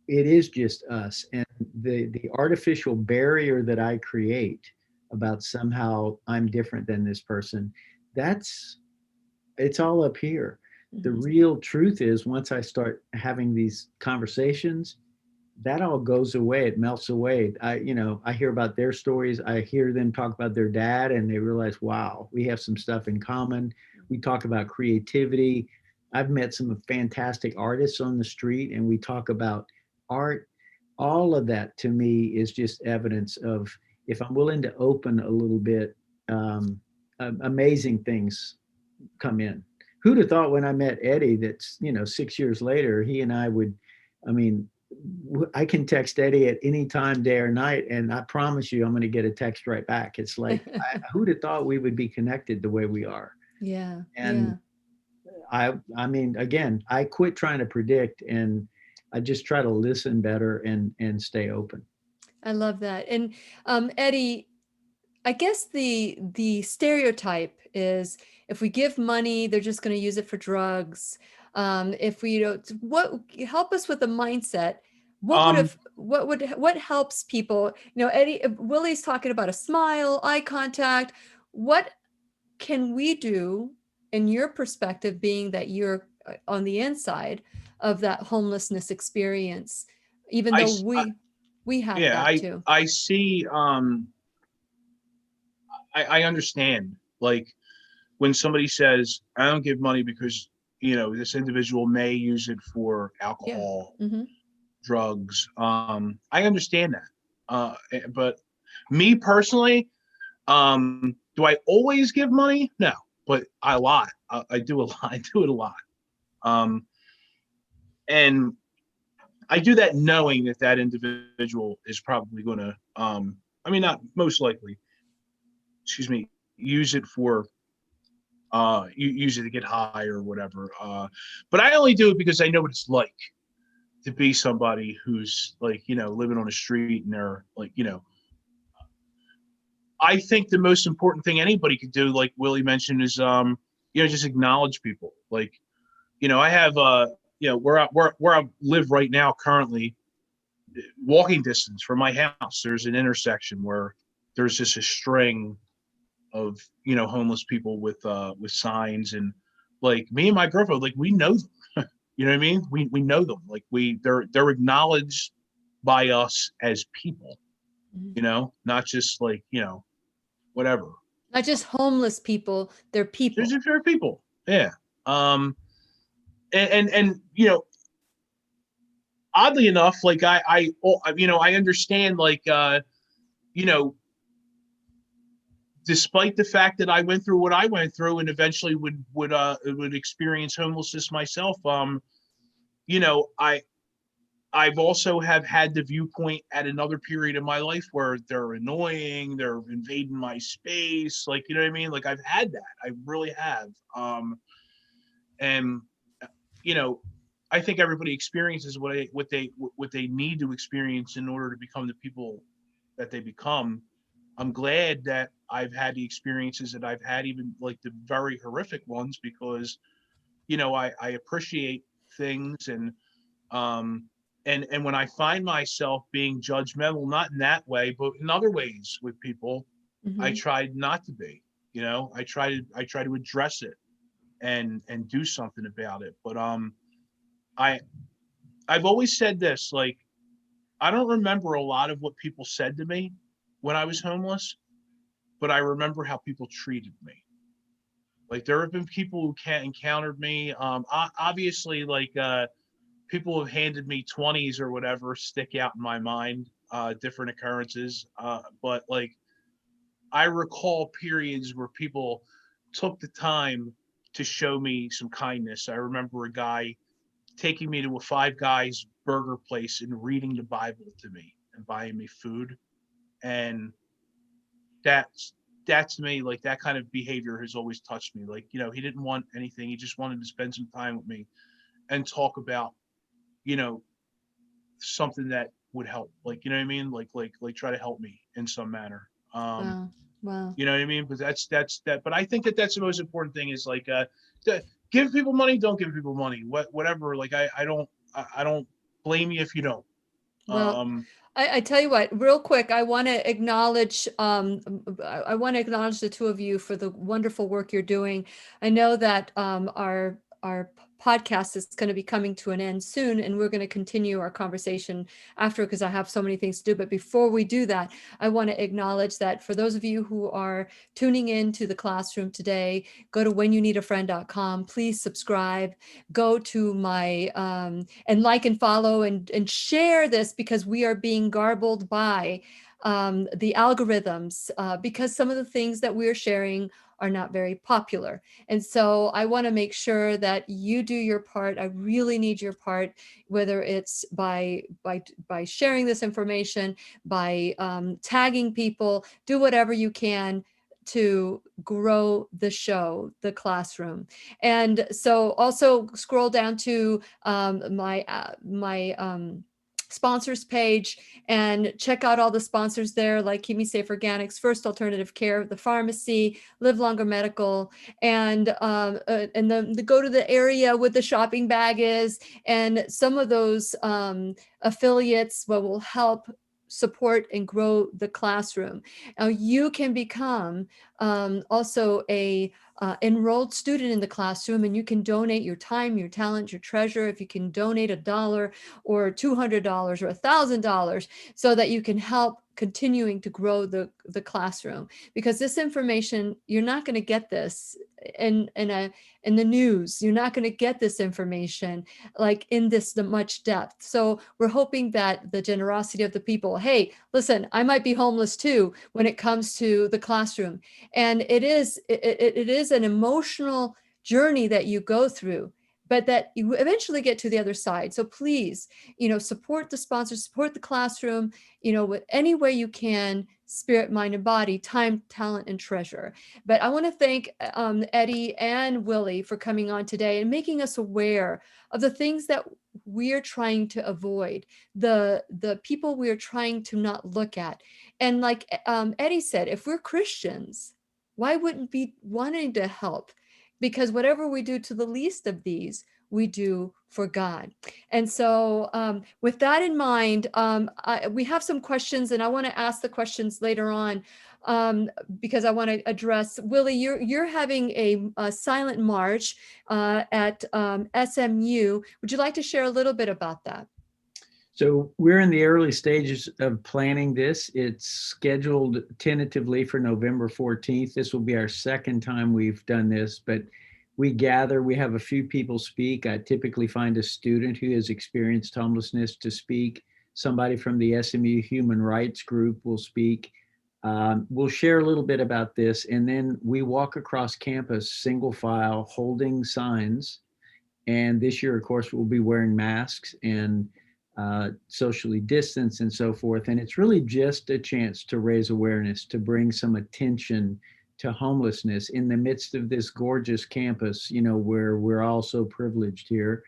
It is just us. And the artificial barrier that I create about somehow I'm different than this person, it's all up here. The
Mm-hmm.
real truth is once I start having these conversations, that all goes away. It melts away. I hear about their stories. I hear them talk about their dad and they realize, wow, we have some stuff in common. We talk about creativity. I've met some fantastic artists on the street and we talk about art. All of that to me is just evidence of if I'm willing to open a little bit, amazing things come in. Who'd have thought when I met Eddie that's, 6 years later, he and I would, I mean, I can text Eddie at any time, day or night, and I promise you I'm going to get a text right back. It's like, who'd have thought we would be connected the way we are?
Yeah.
And I mean, again, I quit trying to predict and I just try to listen better and stay open.
I love that. And Eddie, I guess the stereotype is if we give money, they're just going to use it for drugs. If we don't, what help us with the mindset? What helps people? Eddie, Willie's talking about a smile, eye contact. What can we do in your perspective, being that you're on the inside of that homelessness experience, even
I,
though
s- I-
we have
yeah,
that too.
I see. I understand. Like when somebody says, "I don't give money because this individual may use it for
Yeah.
alcohol,
Mm-hmm.
drugs." I understand that. But me personally, do I always give money? No, but I lot. I do a lot. I do it a lot. And I do that knowing that individual is probably going to, not most likely, excuse me, use it for, use it to get high or whatever. But I only do it because I know what it's like to be somebody who's like, living on the street and they're like, I think the most important thing anybody could do, like Willie mentioned, is, just acknowledge people. Like, I have, where I live right now currently, walking distance from my house, there's an intersection where there's just a string of, homeless people with signs, and like me and my girlfriend, like we know them. You know what I mean? We know them. Like they're acknowledged by us as people, not just like, whatever.
Not just homeless people, they're people.
There's fair people. Yeah. And oddly enough, like I understand, like, despite the fact that I went through what I went through and eventually would experience homelessness myself. I've also have had the viewpoint at another period of my life where they're annoying, they're invading my space. Like, you know what I mean? Like I've had that. I really have. And I think everybody experiences what they need to experience in order to become the people that they become. I'm glad that I've had the experiences that I've had, even like the very horrific ones, because I appreciate things, and when I find myself being judgmental, not in that way, but in other ways with people,
Mm-hmm.
I tried not to be. I try to address it and do something about it. But I've always said this, like, I don't remember a lot of what people said to me when I was homeless, but I remember how people treated me. Like there have been people who encountered me. Obviously, like people have handed me 20s or whatever stick out in my mind, different occurrences. But like I recall periods where people took the time to show me some kindness. I remember a guy taking me to a Five Guys burger place and reading the Bible to me and buying me food. And that's to me, like, that kind of behavior has always touched me. Like, he didn't want anything. He just wanted to spend some time with me and talk about, you know, something that would help. Like, you know what I mean? Like try to help me in some manner.
Wow. Wow.
You know what I mean? But that's that. But I think that that's the most important thing is like, give people money, don't give people money, whatever. Like, I don't blame you if you don't.
Well, I tell you what, real quick, I want to acknowledge the two of you for the wonderful work you're doing. I know that our podcast is going to be coming to an end soon, and we're going to continue our conversation after because I have so many things to do. But before we do that, I want to acknowledge that for those of you who are tuning in to the classroom today, go to whenyounneedafriend.com. Please subscribe. Go to my and like and follow and share this because we are being garbled by the algorithms because some of the things that we're sharing are not very popular. And so I want to make sure that you do your part. I really need your part, whether it's by sharing this information, by tagging people, do whatever you can to grow the show, the classroom. And so also scroll down to my sponsors page and check out all the sponsors there, like Keep Me Safe Organics, First Alternative Care, the pharmacy, Live Longer Medical, and then go to the area where the shopping bag is, and some of those affiliates will help support and grow the classroom. Now you can become also a enrolled student in the classroom, and you can donate your time, your talent, your treasure. If you can donate $1 or $200 or $1,000 so that you can help continuing to grow the classroom, because this information, you're not going to get this in the news. You're not going to get this information like in the much depth. So we're hoping that the generosity of the people, hey, listen, I might be homeless too when it comes to the classroom. And it is an emotional journey that you go through, but that you eventually get to the other side. So please, support the sponsors, support the classroom, with any way you can, spirit, mind, and body, time, talent, and treasure. But I want to thank Eddie and Willie for coming on today and making us aware of the things that we're trying to avoid, the people we're trying to not look at. And like Eddie said, if we're Christians, why wouldn't we be wanting to help? Because whatever we do to the least of these, we do for God. And so with that in mind, we have some questions, and I want to ask the questions later on because I want to address, Willie, you're having a silent march at SMU. Would you like to share a little bit about that?
So we're in the early stages of planning this. It's scheduled tentatively for November 14th. This will be our second time we've done this, but we gather, we have a few people speak. I typically find a student who has experienced homelessness to speak. Somebody from the SMU Human Rights Group will speak. We'll share a little bit about this, and then we walk across campus single file holding signs. And this year, of course, we'll be wearing masks and socially distanced and so forth. And it's really just a chance to raise awareness, to bring some attention to homelessness in the midst of this gorgeous campus, where we're all so privileged here.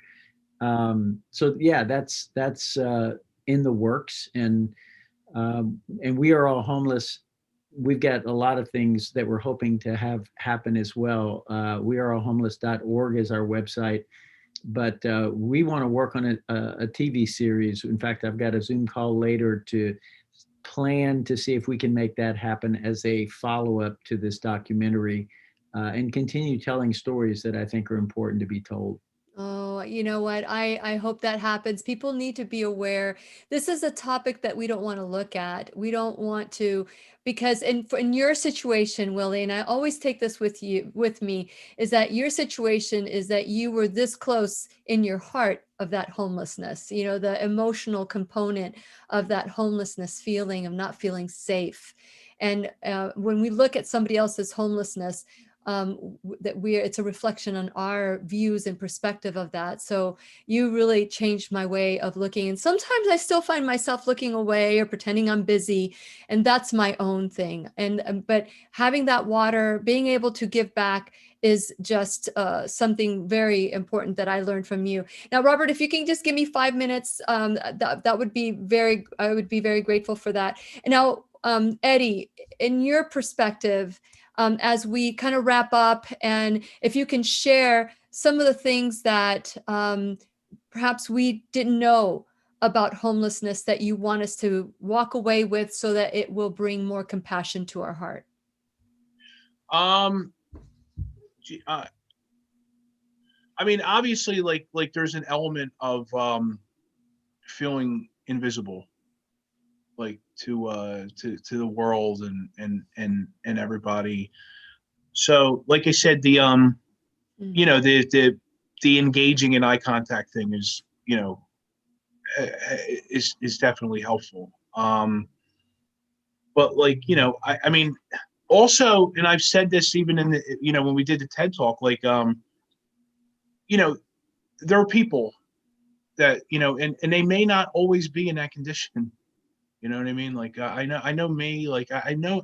So yeah, that's in the works, and we are all homeless. We've got a lot of things that we're hoping to have happen as well. weareallhomeless.org is our website. But we want to work on a TV series. In fact, I've got a Zoom call later to plan to see if we can make that happen as a follow-up to this documentary and continue telling stories that I think are important to be told.
Oh, you know what? I hope that happens. People need to be aware. This is a topic that we don't want to look at. We don't want to, because in your situation, Willie, and I always take this with me, is that your situation is that you were this close in your heart of that homelessness, the emotional component of that homelessness feeling of not feeling safe. And when we look at somebody else's homelessness, it's a reflection on our views and perspective of that. So you really changed my way of looking. And sometimes I still find myself looking away or pretending I'm busy, and that's my own thing. But having that water, being able to give back is just something very important that I learned from you. Now, Robert, if you can just give me 5 minutes, that would be I would be very grateful for that. And now, Eddie, in your perspective, as we kind of wrap up, and if you can share some of the things that perhaps we didn't know about homelessness that you want us to walk away with so that it will bring more compassion to our heart.
I mean, obviously, like there's an element of feeling invisible, like to the world and everybody. So, like I said, the you know, the engaging in eye contact thing is, you know, is definitely helpful. But like, you know, I mean, also, and I've said this even in the, you know, when we did the TED Talk, like, you know, there are people that, you know, and they may not always be in that condition. You know what I mean? Like, I know me, like, I've known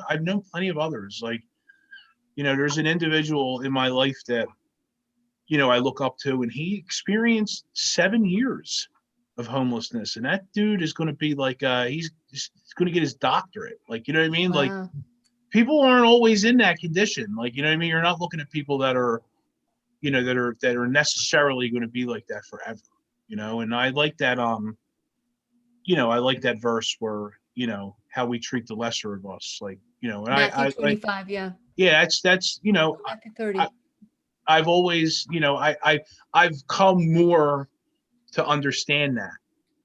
plenty of others. Like, you know, there's an individual in my life that, you know, I look up to, and he experienced 7 years of homelessness. And that dude is going to be like, he's going to get his doctorate. Like, you know what I mean?
Wow.
Like, people aren't always in that condition. Like, you know what I mean? You're not looking at people that are, you know, that are necessarily going to be like that forever, you know? And I like that, you know, I like that verse where, you know, how we treat the lesser of us, like, you know, and
Matthew
I
25, yeah.
Yeah, that's, you know,
Matthew 30.
I've always, you know, I've come more to understand that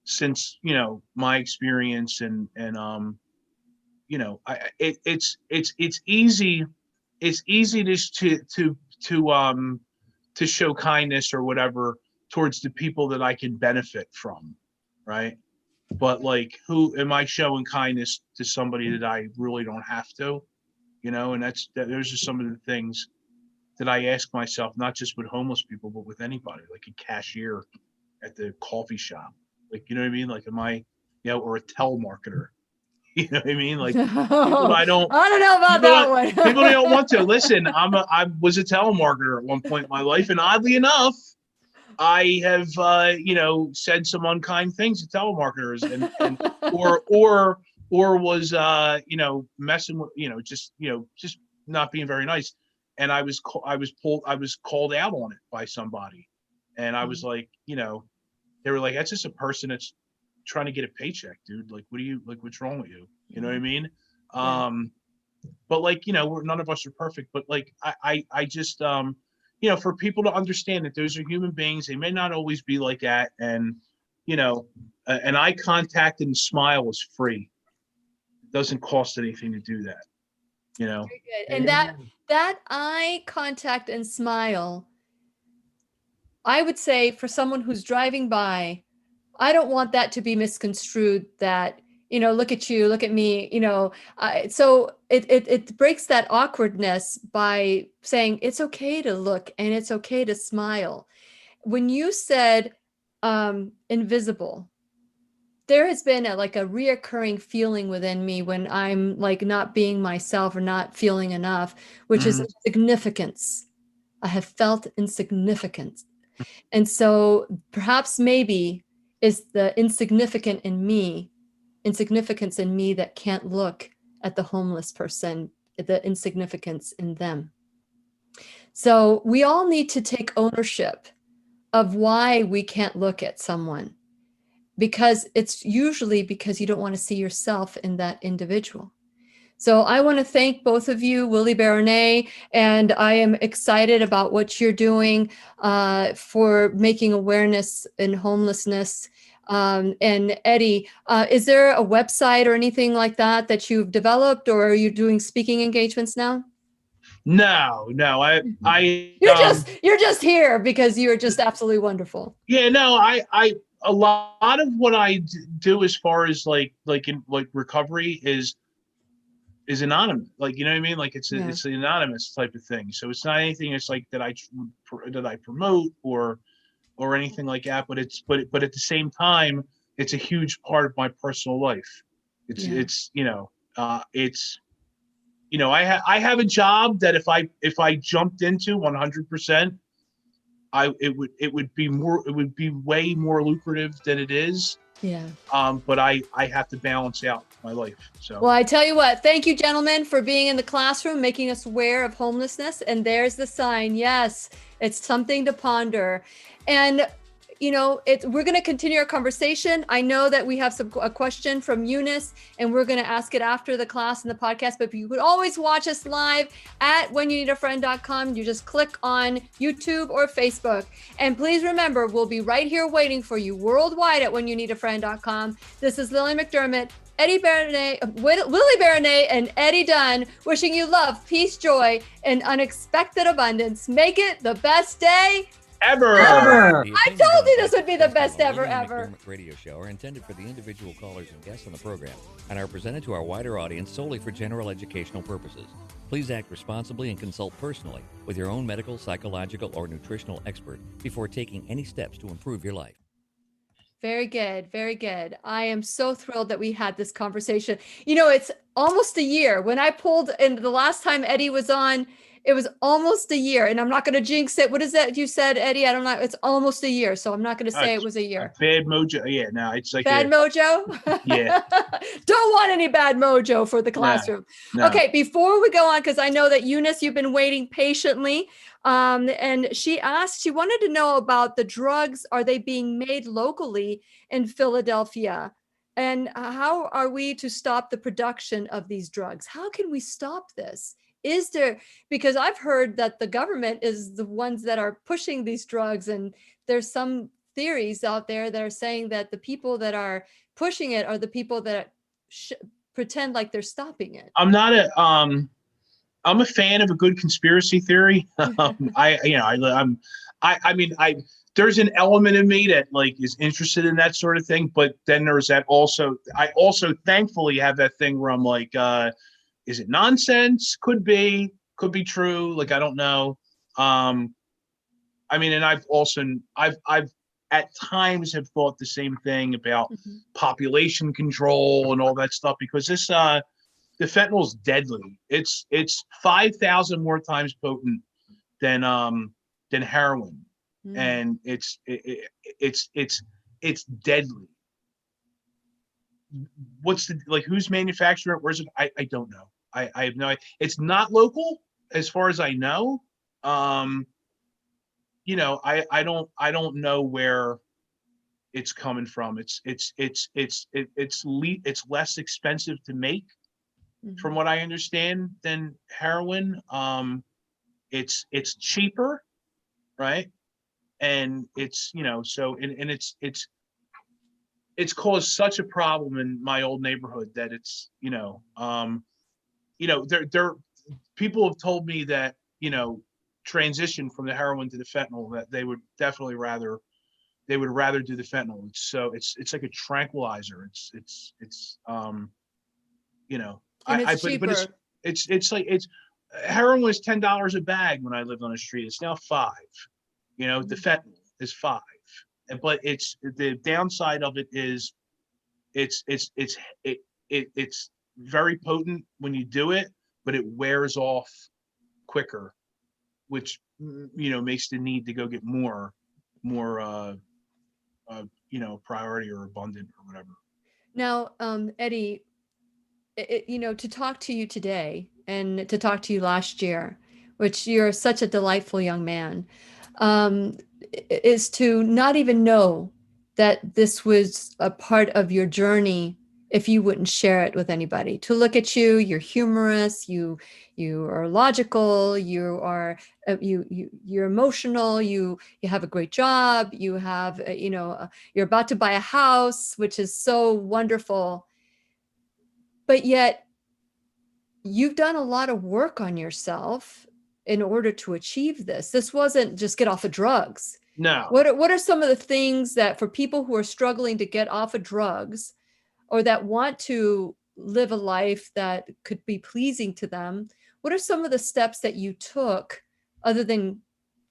since, you know, my experience and you know, it's easy just to show kindness or whatever towards the people that I can benefit from, right? But like, who am I showing kindness to somebody that I really don't have to, you know? And those are some of the things that I ask myself, not just with homeless people, but with anybody, like a cashier at the coffee shop, like, you know what I mean? Like, am I, you know, or a telemarketer, you know what I mean? Like, people
I don't know about that one.
People don't want to listen. I was a telemarketer at one point in my life, and oddly enough, I have, you know, said some unkind things to telemarketers, and or was, you know, messing with, you know, just not being very nice. And I was called out on it by somebody, and I was like, you know, they were like, that's just a person that's trying to get a paycheck, dude. Like, what's wrong with you? You know what I mean?
Yeah.
But like, you know, none of us are perfect, but like, I just, you know, for people to understand that those are human beings, they may not always be like that. And, you know, an eye contact and smile is free. It doesn't cost anything to do that, you know?
Very good. And that eye contact and smile, I would say for someone who's driving by, I don't want that to be misconstrued that, you know, look at you, look at me, you know. So it breaks that awkwardness by saying it's okay to look and it's okay to smile. When you said invisible, there has been a reoccurring feeling within me when I'm like not being myself or not feeling enough, which is insignificance. I have felt insignificance. And so perhaps maybe is the insignificance in me that can't look at the homeless person, the insignificance in them. So we all need to take ownership of why we can't look at someone, because it's usually because you don't want to see yourself in that individual. So I want to thank both of you, Willie Baronet, and I am excited about what you're doing for making awareness in homelessness. And Eddie, is there a website or anything like that you've developed, or are you doing speaking engagements now?
No,
You're just here because you're just absolutely wonderful.
Yeah, no, a lot of what I do as far as like recovery is is anonymous. Like, you know what I mean? Like it's
Yeah.
it's an anonymous type of thing. So it's not anything that's like that I promote or anything like that. But at the same time, it's a huge part of my personal life. It's
Yeah.
I have a job that if I jumped into 100%, it would be way more lucrative than it is.
Yeah.
But I have to balance out my life. So
Well, I tell you what, thank you, gentlemen, for being in the classroom, making us aware of homelessness. And there's the sign. Yes, it's something to ponder. And, we're going to continue our conversation. I know that we have a question from Eunice, and we're going to ask it after the class and the podcast. But you could always watch us live at whenyouneedafriend.com. You just click on YouTube or Facebook. And please remember, we'll be right here waiting for you worldwide at whenyouneedafriend.com. This is Lillian McDermott, Willie Baronet, and Eddie Dunn, wishing you love, peace, joy, and unexpected abundance. Make it the best day
ever.
I told you this would be the best ever.
McDermott radio show are intended for the individual callers and guests on the program and are presented to our wider audience solely for general educational purposes. Please act responsibly and consult personally with your own medical, psychological, or nutritional expert before taking any steps to improve your life.
Very good. Very good. I am so thrilled that we had this conversation. It's almost a year. When I pulled in the last time Eddie was on, it was almost a year, and I'm not going to jinx it. What is that you said, Eddie? I don't know. It's almost a year, so I'm not going to say it was a year.
Bad mojo. Yeah, no, it's like
bad mojo.
Yeah.
Don't want any bad mojo for the classroom.
No.
Okay, before we go on, because I know that Eunice, you've been waiting patiently, and she wanted to know about the drugs. Are they being made locally in Philadelphia? And how are we to stop the production of these drugs? How can we stop this? Because I've heard that the government is the ones that are pushing these drugs, and there's some theories out there that are saying that the people that are pushing it are the people that pretend like they're stopping it.
I'm a fan of a good conspiracy theory. There's an element of me that is interested in that sort of thing, but then there's that also. I also thankfully have that thing where I'm like, is it nonsense? Could be true. I don't know. And I've at times have thought the same thing about population control and all that stuff, because this, the fentanyl is deadly. It's 5,000 more times potent than heroin. And it's deadly. What's who's manufacturing it? Where's it? I don't know. I have no idea. It's not local as far as I know. I don't know where it's coming from. It's less expensive to make, from what I understand, than heroin. It's cheaper, right? And it's it's caused such a problem in my old neighborhood that it's people have told me that transition from the heroin to the fentanyl, that they would definitely rather do the fentanyl. It's like a tranquilizer. It's heroin was $10 a bag when I lived on the street. It's now $5. The fentanyl is $5. But it's the downside of it is it's very potent when you do it, but it wears off quicker, which makes the need to go get more priority or abundant or whatever.
Now, Eddie, to talk to you today and to talk to you last year, which you're such a delightful young man, is to not even know that this was a part of your journey if you wouldn't share it with anybody. To look at you, you're humorous, you are logical, you're emotional, you have a great job, you have you're about to buy a house, which is so wonderful. But yet you've done a lot of work on yourself in order to achieve this. This wasn't just get off of drugs.
No.
What are some of the things that for people who are struggling to get off of drugs, or that want to live a life that could be pleasing to them, what are some of the steps that you took other than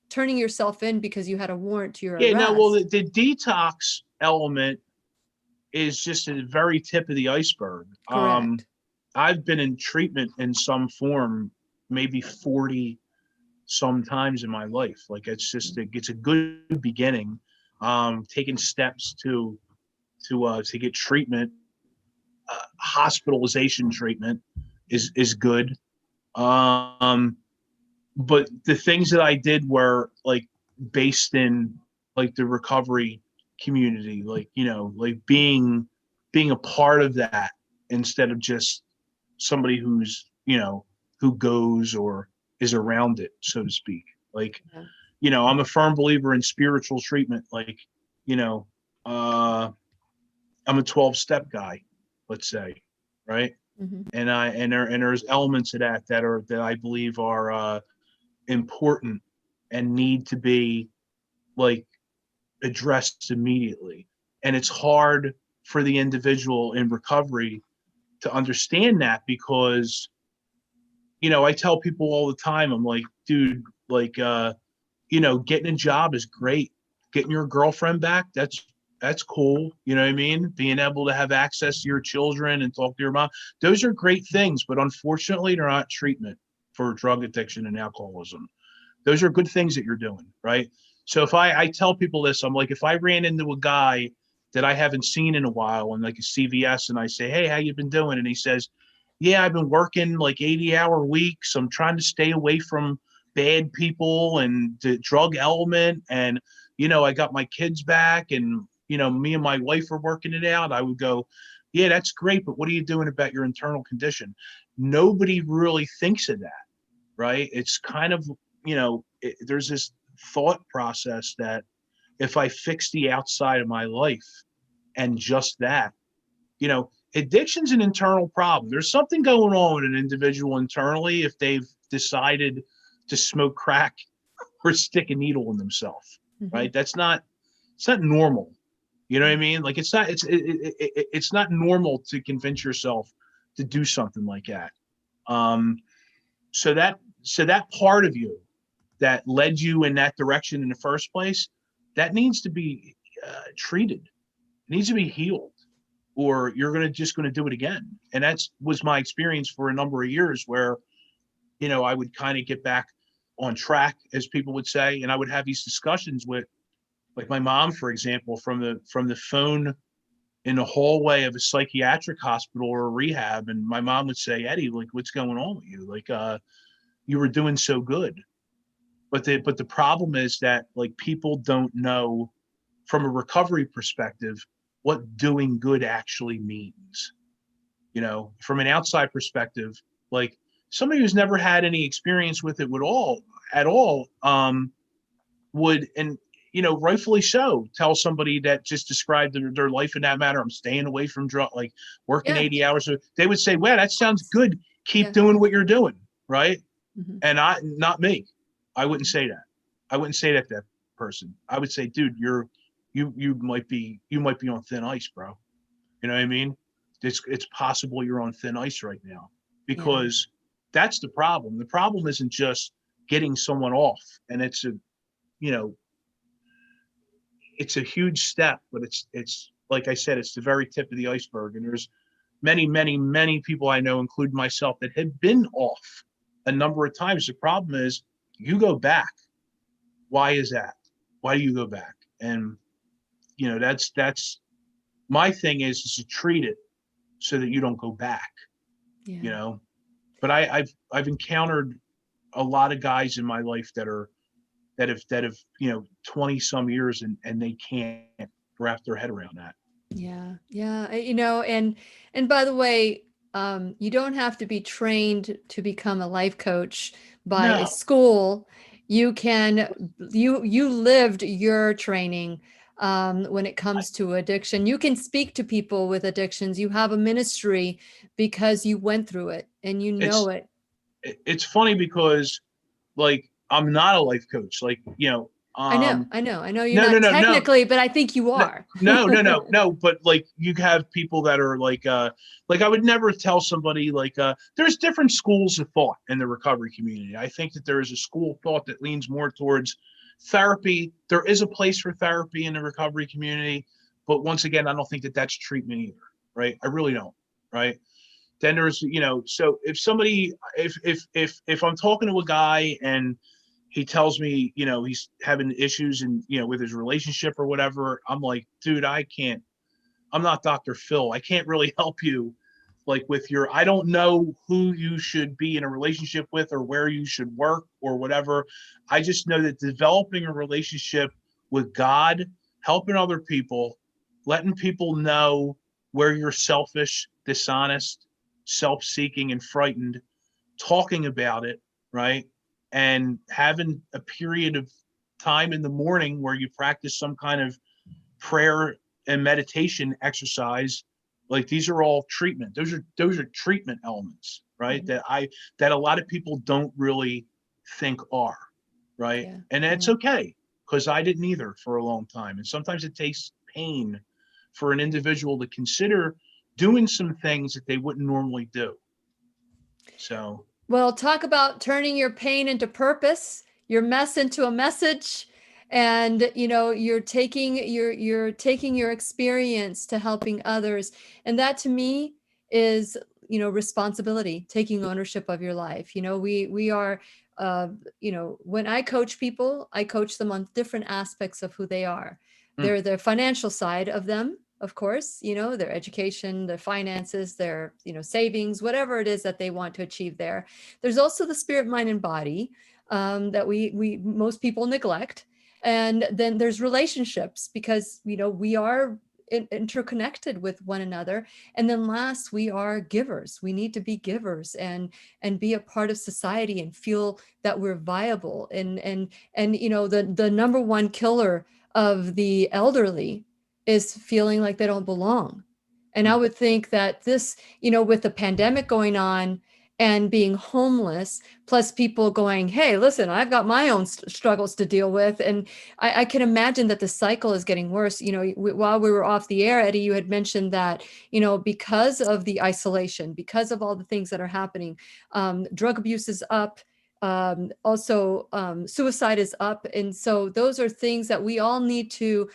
turning yourself in because you had a warrant to your arrest?
No, well, the detox element is just a very tip of the iceberg.
Correct.
I've been in treatment in some form, maybe 40 sometimes in my life. Like it's a good beginning. Taking steps to get treatment, hospitalization treatment is good. But the things that I did were like based in like the recovery community, like, like being a part of that instead of just somebody who's, who goes or is around it, so to speak. Like, I'm a firm believer in spiritual treatment. Like, I'm a 12-step guy, let's say, right?
Mm-hmm.
And there's elements of that I believe are important and need to be like addressed immediately. And it's hard for the individual in recovery to understand that because, I tell people all the time, I'm like, dude, like, getting a job is great. Getting your girlfriend back, that's cool. You know what I mean? Being able to have access to your children and talk to your mom, those are great things, but unfortunately they're not treatment for drug addiction and alcoholism. Those are good things that you're doing, right? So if I tell people this, I'm like, if I ran into a guy that I haven't seen in a while and like a CVS and I say, hey, how you been doing? And he says, yeah, I've been working like 80-hour weeks. I'm trying to stay away from bad people and the drug element. And, I got my kids back and, me and my wife are working it out. I would go, yeah, that's great. But what are you doing about your internal condition? Nobody really thinks of that, right? It's kind of, there's this thought process that if I fix the outside of my life and just that, addiction's an internal problem. There's something going on with an individual internally if they've decided to smoke crack or stick a needle in themselves, right? It's not normal. You know what I mean? Like it's not normal to convince yourself to do something like that. So that part of you that led you in that direction in the first place, that needs to be treated. It needs to be healed, or you're just going to do it again. And was my experience for a number of years where, I would kind of get back on track, as people would say, and I would have these discussions with, like my mom, for example, from the phone in the hallway of a psychiatric hospital or a rehab, and my mom would say, Eddie, like, what's going on with you? Like, you were doing so good. But the problem is that like people don't know from a recovery perspective what doing good actually means. From an outside perspective, like somebody who's never had any experience with it at all would, and rightfully so, tell somebody that just described their life in that matter, I'm staying away from drug, like working 80 hours. They would say, well, that sounds good. Keep doing what you're doing. Right. Mm-hmm. And not me. I wouldn't say that. I wouldn't say that to that person. I would say, dude, you might be on thin ice, bro. You know what I mean? It's possible you're on thin ice right now, because that's the problem. The problem isn't just getting someone off, and it's a huge step, but it's like I said, it's the very tip of the iceberg. And there's many, many, many people I know, including myself, that have been off a number of times. The problem is you go back. Why is that? Why do you go back? And that's my thing is to treat it so that you don't go back. But I've encountered a lot of guys in my life that have 20 some years and they can't wrap their head around that.
And by the way, you don't have to be trained to become a life coach by a school. You lived your training when it comes to addiction. You can speak to people with addictions. You have a ministry because you went through it and it.
It's funny because like I'm not a life coach. Like,
I know. You're
No,
not
no.
technically, but I think you are.
No. But like you have people that are like I would never tell somebody there's different schools of thought in the recovery community. I think that there is a school of thought that leans more towards therapy. There is a place for therapy in the recovery community, but once again, I don't think that that's treatment either, right? I really don't, right? Then there's, so if I'm talking to a guy and he tells me, he's having issues and, with his relationship or whatever, I'm like, dude, I'm not Dr. Phil. I can't really help you I don't know who you should be in a relationship with or where you should work or whatever. I just know that developing a relationship with God, helping other people, letting people know where you're selfish, dishonest, self-seeking, and frightened, talking about it, right? And having a period of time in the morning where you practice some kind of prayer and meditation exercise, these are all treatment. Those are treatment elements, right?
Mm-hmm.
That a lot of people don't really think are, right?
Yeah.
And that's okay, because I didn't either for a long time. And sometimes it takes pain for an individual to consider doing some things that they wouldn't normally do. So,
well, talk about turning your pain into purpose, your mess into a message. And you're taking your experience to helping others, and that to me is responsibility, taking ownership of your life. We are when I coach people, I coach them on different aspects of who they are. They're the financial side of them, of course, their education, their finances, their savings, whatever it is that they want to achieve there. There's also the spirit, mind, and body that we most people neglect. And then there's relationships, because we are interconnected with one another. And then last, we are givers. We need to be givers and be a part of society and feel that we're viable. And the number one killer of the elderly is feeling like they don't belong. And I would think that this, with the pandemic going on and being homeless, plus people going, hey, listen, I've got my own struggles to deal with. And I can imagine that the cycle is getting worse. While we were off the air, Eddie, you had mentioned that, because of the isolation, because of all the things that are happening, drug abuse is up. Also, suicide is up. And so those are things that we all need to,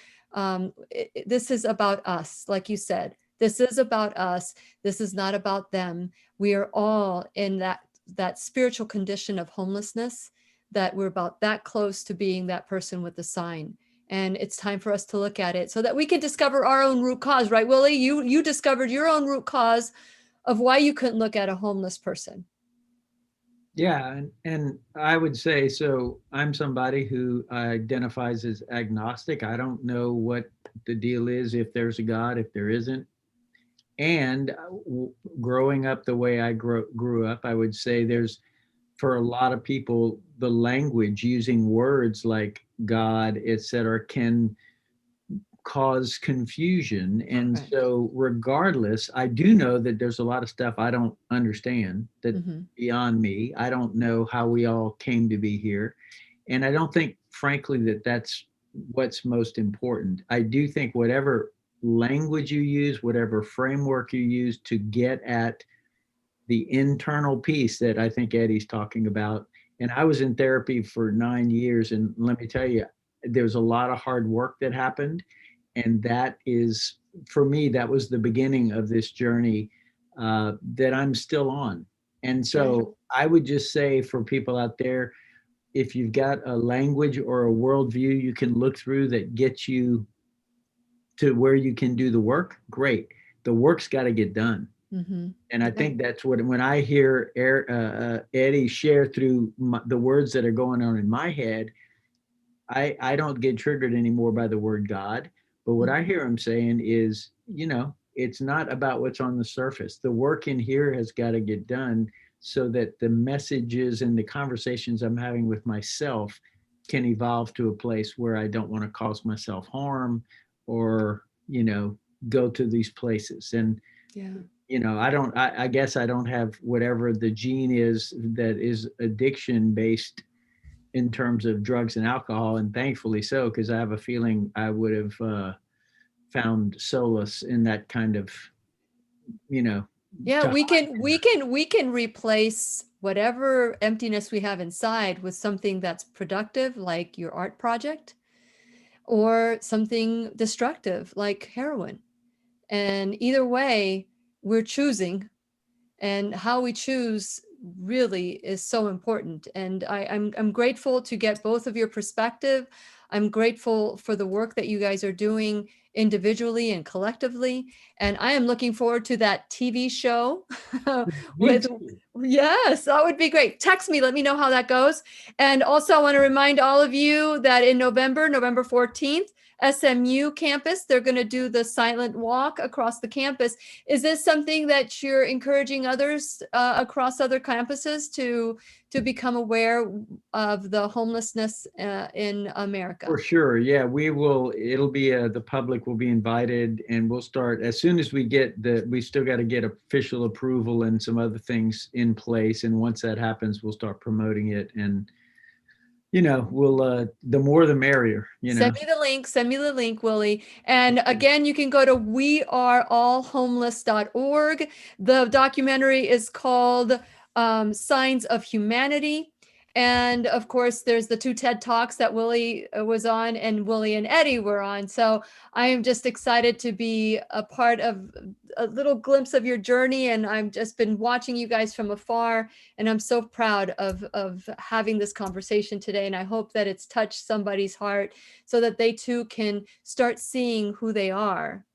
this is about us, like you said. This is about us. This is not about them. We are all in that spiritual condition of homelessness, that we're about that close to being that person with the sign. And it's time for us to look at it so that we can discover our own root cause, right, Willie? You discovered your own root cause of why you couldn't look at a homeless person.
Yeah, and I would say, so I'm somebody who identifies as agnostic. I don't know what the deal is, if there's a God, if there isn't. And growing up the way I grew up, I would say there's, for a lot of people, the language, using words like God, etc., can cause confusion. And
Right.
so regardless, I do know that there's a lot of stuff I don't understand that's beyond me. I don't know how we all came to be here. And I don't think, frankly, that that's what's most important. I do think whatever language you use, whatever framework you use to get at the internal piece that I think Eddie's talking about. And I was in therapy for 9 years, and let me tell you, there's a lot of hard work that happened. And that is, for me, that was the beginning of this journey that I'm still on. And so I would just say, for people out there, if you've got a language or a worldview you can look through that gets you to where you can do the work, great. The work's got to get done. And I think that's what, when I hear Eddie share through the words that are going on in my head, I don't get triggered anymore by the word God. But what I hear him saying is, it's not about what's on the surface. The work in here has got to get done so that the messages and the conversations I'm having with myself can evolve to a place where I don't want to cause myself harm or, go to these places. And, I guess I don't have whatever the gene is that is addiction based in terms of drugs and alcohol, and thankfully so, because I have a feeling I would have found solace in that kind of,
Yeah,
tough.
we can replace whatever emptiness we have inside with something that's productive, like your art project, or something destructive like heroin. And either way, we're choosing, and how we choose really is so important. And I'm grateful to get both of your perspective. I'm grateful for the work that you guys are doing individually and collectively. And I am looking forward to that TV show with, yes, that would be great. Text me, let me know how that goes. And also I want to remind all of you that in November 14th, SMU campus, they're going to do the silent walk across the campus. Is this something that you're encouraging others across other campuses to become aware of the homelessness in America?
For sure. Yeah, we will. It'll be the public will be invited, and we'll start as soon as we get we still got to get official approval and some other things in place. And once that happens, we'll start promoting it. And we'll the more the merrier.
Send me the link, Willie. And again, you can go to weareallhomeless.org. The documentary is called Signs of Humanity. And of course, there's the 2 TED Talks that Willie was on and Willie and Eddie were on. So I am just excited to be a part of a little glimpse of your journey. And I've just been watching you guys from afar. And I'm so proud of having this conversation today. And I hope that it's touched somebody's heart so that they too can start seeing who they are.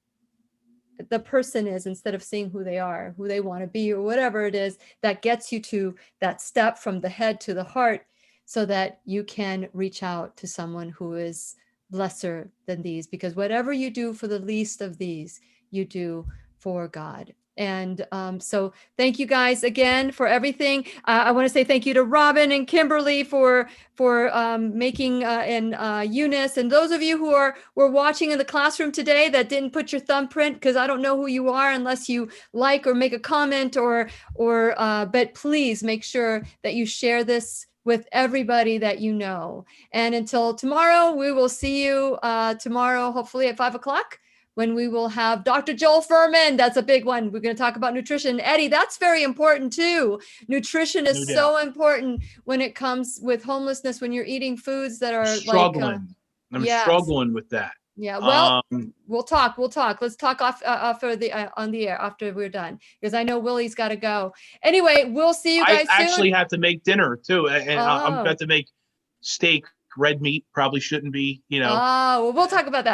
The person is, instead of seeing who they are, who they want to be, or whatever it is that gets you to that step from the head to the heart, so that you can reach out to someone who is lesser than these, because whatever you do for the least of these, you do for God. And so thank you guys again for everything. I want to say thank you to Robin and Kimberly for making and Eunice, and those of you who were watching in the classroom today that didn't put your thumbprint, because I don't know who you are unless you like or make a comment but please make sure that you share this with everybody that you know. And until tomorrow, we will see you tomorrow, hopefully at 5 o'clock. When we will have Dr. Joel Furman. That's a big one. We're going to talk about nutrition. Eddie, that's very important too. Nutrition is so important when it comes with homelessness, when you're eating foods that are
struggling. I'm struggling with that.
Yeah. Well, we'll talk. Let's talk off on the air after we're done, because I know Willie's got to go. Anyway, we'll see you guys soon.
I actually have to make dinner too. And I'm about to make steak, red meat, probably shouldn't be,
Oh, well, we'll talk about that.